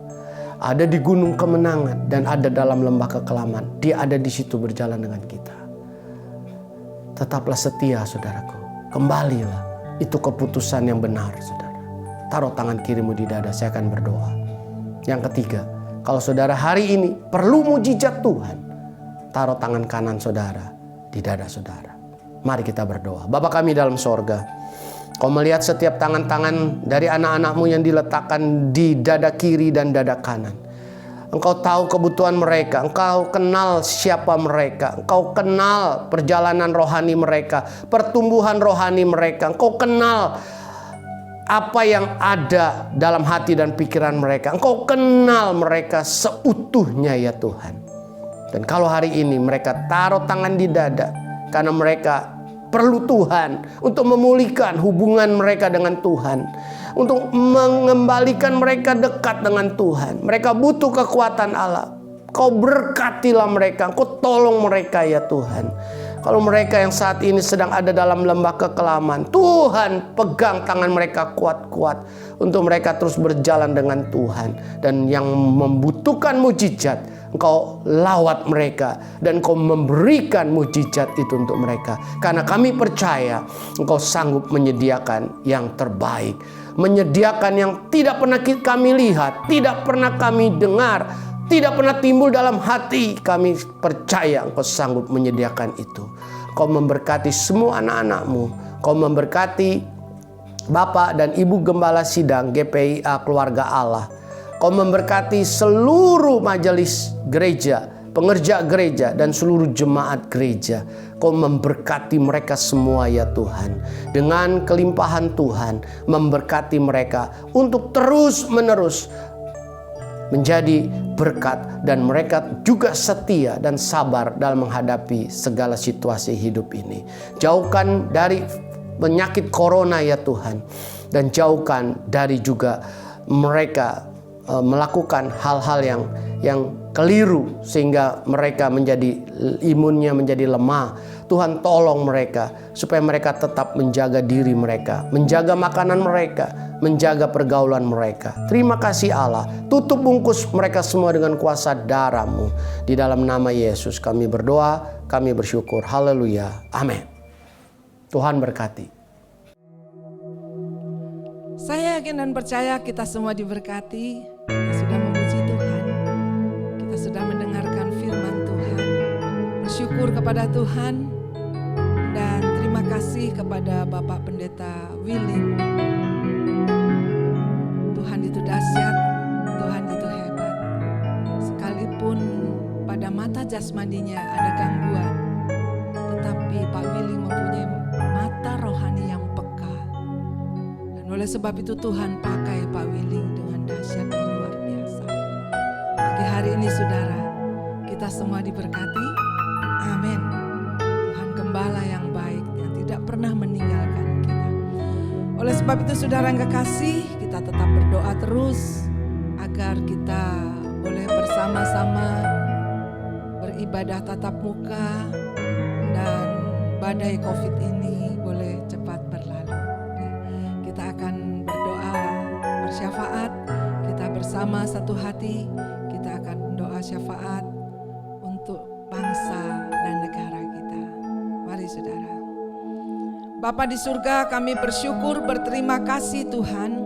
Ada di gunung kemenangan dan ada dalam lembah kekelaman. Dia ada di situ berjalan dengan kita. Tetaplah setia, saudaraku. Kembalilah. Itu keputusan yang benar, saudara. Taruh tangan kirimu di dada, saya akan berdoa. Yang ketiga, kalau saudara hari ini perlu mujizat Tuhan, taruh tangan kanan saudara di dada saudara. Mari kita berdoa. Bapa kami dalam sorga, Kau melihat setiap tangan-tangan dari anak-anak-Mu yang diletakkan di dada kiri dan dada kanan. Engkau tahu kebutuhan mereka, Engkau kenal siapa mereka, Engkau kenal perjalanan rohani mereka, pertumbuhan rohani mereka, Engkau kenal apa yang ada dalam hati dan pikiran mereka. Engkau kenal mereka seutuhnya ya Tuhan. Dan kalau hari ini mereka taruh tangan di dada karena mereka perlu Tuhan untuk memulihkan hubungan mereka dengan Tuhan, untuk mengembalikan mereka dekat dengan Tuhan. Mereka butuh kekuatan Allah. Kau berkatilah mereka, Kau tolong mereka ya Tuhan. Kalau mereka yang saat ini sedang ada dalam lembah kekelaman, Tuhan pegang tangan mereka kuat-kuat untuk mereka terus berjalan dengan Tuhan. Dan yang membutuhkan mujizat, Engkau lawat mereka dan Kau memberikan mujizat itu untuk mereka. Karena kami percaya Engkau sanggup menyediakan yang terbaik, menyediakan yang tidak pernah kami lihat, tidak pernah kami dengar, tidak pernah timbul dalam hati. Kami percaya Engkau sanggup menyediakan itu. Kau memberkati semua anak-anak-Mu. Kau memberkati Bapak dan Ibu Gembala Sidang GPIA Keluarga Allah. Kau memberkati seluruh majelis gereja, pengerja gereja, dan seluruh jemaat gereja. Kau memberkati mereka semua ya Tuhan. Dengan kelimpahan Tuhan, memberkati mereka untuk terus-menerus menjadi berkat, dan mereka juga setia dan sabar dalam menghadapi segala situasi hidup ini. Jauhkan dari penyakit corona ya Tuhan, dan jauhkan dari juga mereka melakukan hal-hal yang keliru sehingga mereka menjadi imunnya menjadi lemah. Tuhan tolong mereka supaya mereka tetap menjaga diri mereka, menjaga makanan mereka, menjaga pergaulan mereka. Terima kasih Allah. Tutup bungkus mereka semua dengan kuasa darah-Mu. Di dalam nama Yesus kami berdoa, kami bersyukur. Haleluya. Amin. Tuhan berkati. Saya yakin dan percaya kita semua diberkati. Kita sudah memuji Tuhan. Kita sudah mendengarkan firman Tuhan. Bersyukur kepada Tuhan. Dan terima kasih kepada Bapak Pendeta Willy. Tuhan itu dahsyat, Tuhan itu hebat. Sekalipun pada mata jasmaninya ada gangguan, tetapi Pak Willy mempunyai mata rohani yang peka. Dan oleh sebab itu Tuhan pakai Pak Willy dengan dahsyat dan luar biasa. Pagi hari ini saudara, kita semua diberkati. Amin. Tuhan Gembala yang baik yang tidak pernah meninggalkan kita. Oleh sebab itu saudara yang kekasih, kita tetap berdoa terus agar kita boleh bersama-sama beribadah tatap muka dan badai COVID ini boleh cepat berlalu. Kita akan berdoa bersyafaat, kita bersama satu hati, kita akan doa syafaat untuk bangsa dan negara kita. Mari saudara. Bapa di surga, kami bersyukur, berterima kasih Tuhan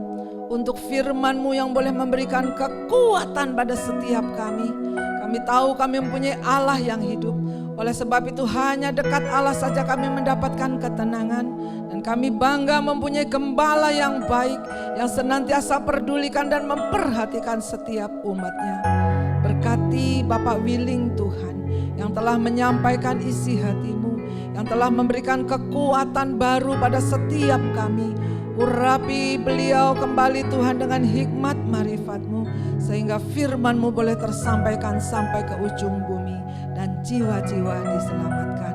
untuk firman-Mu yang boleh memberikan kekuatan pada setiap kami. Kami tahu kami mempunyai Allah yang hidup. Oleh sebab itu hanya dekat Allah saja kami mendapatkan ketenangan. Dan kami bangga mempunyai gembala yang baik, yang senantiasa pedulikan dan memperhatikan setiap umatnya. Berkati Bapak Willing Tuhan, yang telah menyampaikan isi hati-Mu, yang telah memberikan kekuatan baru pada setiap kami. Urapi beliau kembali Tuhan dengan hikmat marifat-Mu, sehingga firman-Mu boleh tersampaikan sampai ke ujung bumi dan jiwa-jiwa diselamatkan.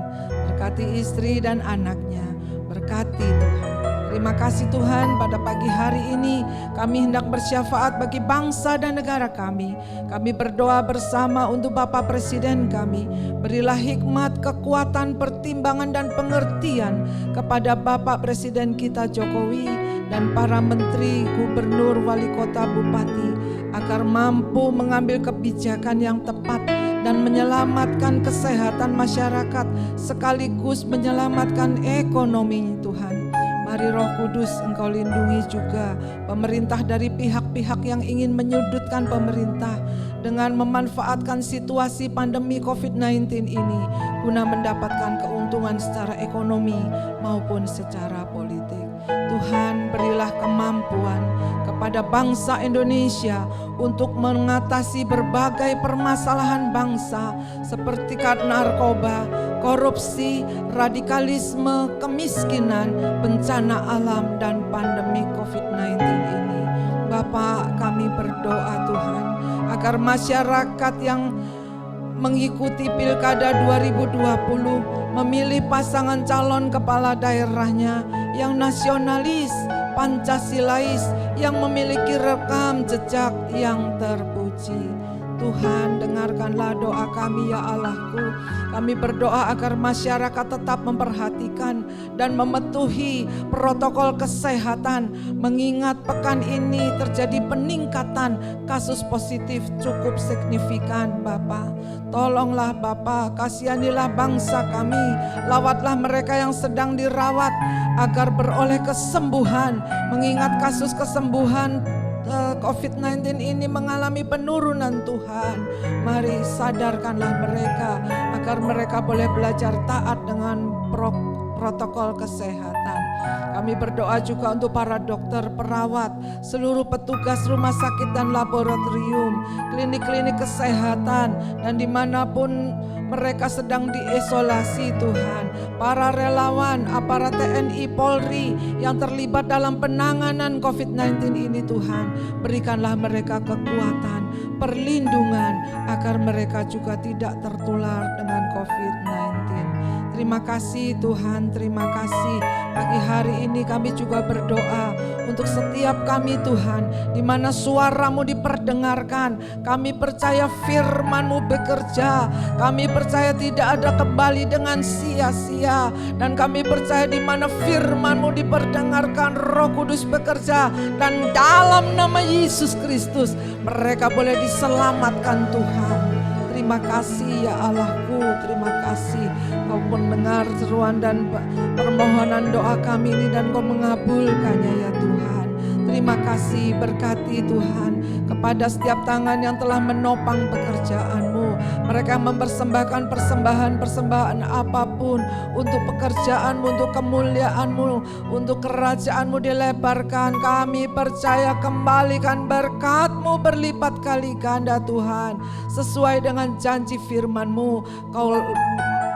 Berkati istri dan anaknya, berkati Tuhan. Terima kasih Tuhan, pada pagi hari ini kami hendak bersyafaat bagi bangsa dan negara kami. Kami berdoa bersama untuk Bapak Presiden kami. Berilah hikmat, kekuatan, pertimbangan dan pengertian kepada Bapak Presiden kita Jokowi dan para menteri, gubernur, wali kota, bupati, agar mampu mengambil kebijakan yang tepat dan menyelamatkan kesehatan masyarakat sekaligus menyelamatkan ekonomi Tuhan. Mari Roh Kudus Engkau lindungi juga pemerintah dari pihak-pihak yang ingin menyudutkan pemerintah dengan memanfaatkan situasi pandemi COVID-19 ini guna mendapatkan keuntungan secara ekonomi maupun secara politik. Tuhan, berilah kemampuan kepada bangsa Indonesia untuk mengatasi berbagai permasalahan bangsa seperti narkoba, korupsi, radikalisme, kemiskinan, bencana alam, dan pandemi COVID-19 ini. Bapa, kami berdoa Tuhan agar masyarakat yang mengikuti Pilkada 2020 memilih pasangan calon kepala daerahnya yang nasionalis, Pancasilais, yang memiliki rekam jejak yang terpuji. Tuhan, dengarkanlah doa kami ya Allahku. Kami berdoa agar masyarakat tetap memperhatikan dan mematuhi protokol kesehatan, mengingat pekan ini terjadi peningkatan kasus positif cukup signifikan. Bapa, tolonglah Bapa, kasihanilah bangsa kami, lawatlah mereka yang sedang dirawat agar beroleh kesembuhan, mengingat kasus kesembuhan COVID-19 ini mengalami penurunan Tuhan. Mari sadarkanlah mereka agar mereka boleh belajar taat dengan protokol kesehatan. Kami berdoa juga untuk para dokter, perawat, seluruh petugas rumah sakit dan laboratorium, klinik-klinik kesehatan, dan dimanapun mereka sedang diisolasi Tuhan. Para relawan, aparat TNI, Polri yang terlibat dalam penanganan COVID-19 ini Tuhan, berikanlah mereka kekuatan, perlindungan agar mereka juga tidak tertular dengan COVID-19. Terima kasih Tuhan, terima kasih. Pagi hari ini kami juga berdoa untuk setiap kami Tuhan, di mana suara-Mu diperdengarkan. Kami percaya firman-Mu bekerja. Kami percaya tidak ada kembali dengan sia-sia. Dan kami percaya di mana firman-Mu diperdengarkan, Roh Kudus bekerja. Dan dalam nama Yesus Kristus mereka boleh diselamatkan Tuhan. Terima kasih ya Allahku, terima kasih Kau mendengar seruan dan permohonan doa kami ini dan Kau mengabulkannya ya Tuhan. Terima kasih, berkati Tuhan kepada setiap tangan yang telah menopang pekerjaan-Mu. Mereka mempersembahkan persembahan apapun untuk pekerjaan-Mu, untuk kemuliaan-Mu, untuk kerajaan-Mu dilebarkan. Kami percaya kembalikan berkat-Mu berlipat kali ganda Tuhan. Sesuai dengan janji firman-Mu, Kau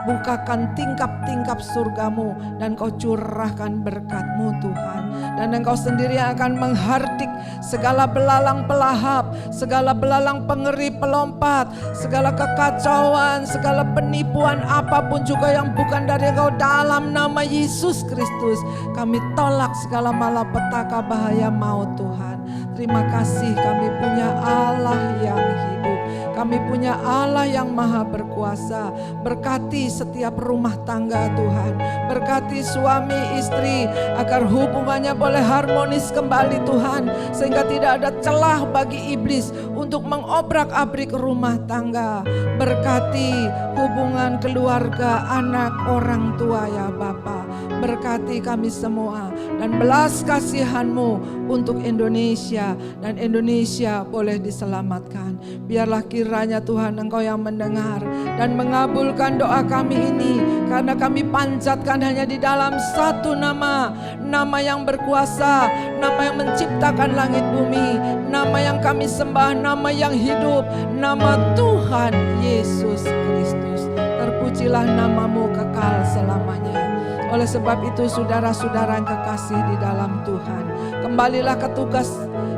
bukakan tingkap-tingkap surga-Mu dan Kau curahkan berkat-Mu Tuhan. Dan Engkau sendiri akan menghardik segala belalang pelahap, segala belalang pengeri pelompat, segala kekacauan, segala penipuan apapun juga yang bukan dari Engkau dalam nama Yesus Kristus. Kami tolak segala malapetaka bahaya maut Tuhan. Terima kasih, kami punya Allah yang hidup. Kami punya Allah yang maha berkuasa. Berkati setiap rumah tangga Tuhan. Berkati suami istri agar hubungannya boleh harmonis kembali Tuhan. Sehingga tidak ada celah bagi iblis untuk mengobrak-abrik rumah tangga. Berkati hubungan keluarga, anak, orang tua ya Bapa. memberkati kami semua dan belas kasihan-Mu untuk Indonesia, dan Indonesia boleh diselamatkan. Biarlah kiranya Tuhan Engkau yang mendengar dan mengabulkan doa kami ini, karena kami panjatkan hanya di dalam satu nama, nama yang berkuasa, nama yang menciptakan langit bumi, nama yang kami sembah, nama yang hidup, nama Tuhan Yesus Kristus. Terpujilah nama-Mu kekal selamanya. Oleh sebab itu saudara-saudara yang kekasih di dalam Tuhan, kembalilah ke tugas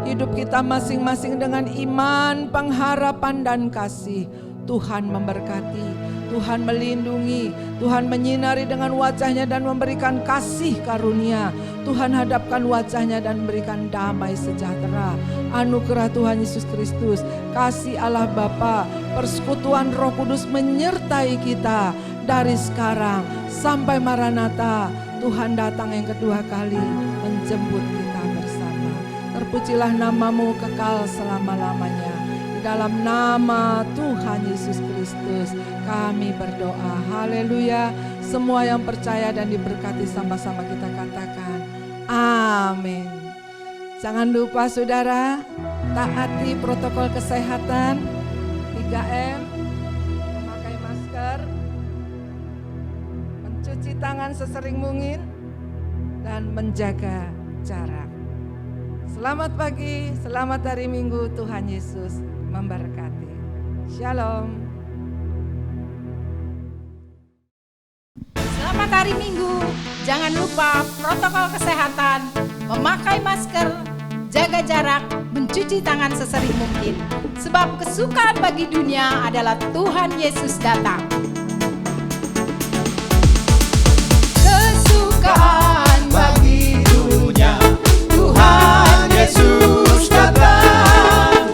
hidup kita masing-masing dengan iman, pengharapan dan kasih. Tuhan memberkati, Tuhan melindungi, Tuhan menyinari dengan wajah-Nya dan memberikan kasih karunia. Tuhan hadapkan wajah-Nya dan memberikan damai sejahtera. Anugerah Tuhan Yesus Kristus, kasih Allah Bapa, persekutuan Roh Kudus menyertai kita dari sekarang sampai Maranatha. Tuhan datang yang kedua kali menjemput kita bersama. Terpujilah nama-Mu kekal selama-lamanya. Dalam nama Tuhan Yesus Kristus kami berdoa. Haleluya. Semua yang percaya dan diberkati sama-sama kita katakan amin. Jangan lupa saudara, taati protokol kesehatan 3M, memakai masker, mencuci tangan sesering mungkin, dan menjaga jarak. Selamat pagi, selamat hari Minggu. Tuhan Yesus memberkati. Shalom. Selamat hari Minggu. Jangan lupa protokol kesehatan, memakai masker, jaga jarak, mencuci tangan sesering mungkin. Sebab kesukaan bagi dunia adalah Tuhan Yesus datang. Kesukaan bagi dunia, Tuhan Yesus datang.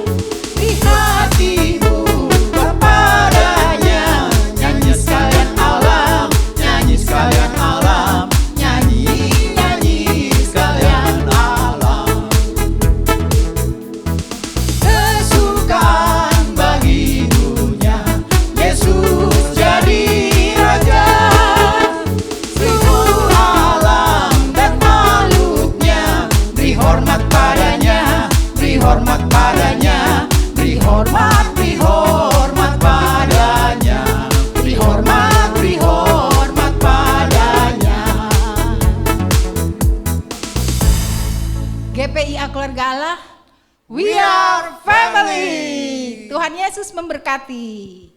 Di hatimu kepadanya, nyanyi sekalian alam, nyanyi sekalian alam, nyanyi, nyanyi sekalian alam. Kesukaan bagi dunia, Yesus jadi raja. Seluruh alam dan makhluknya, beri hormat padanya, beri hormat padanya, beri hormat, beri hormat padanya, beri hormat padanya. GPIA Keluarga Allah, We are family. Tuhan Yesus memberkati.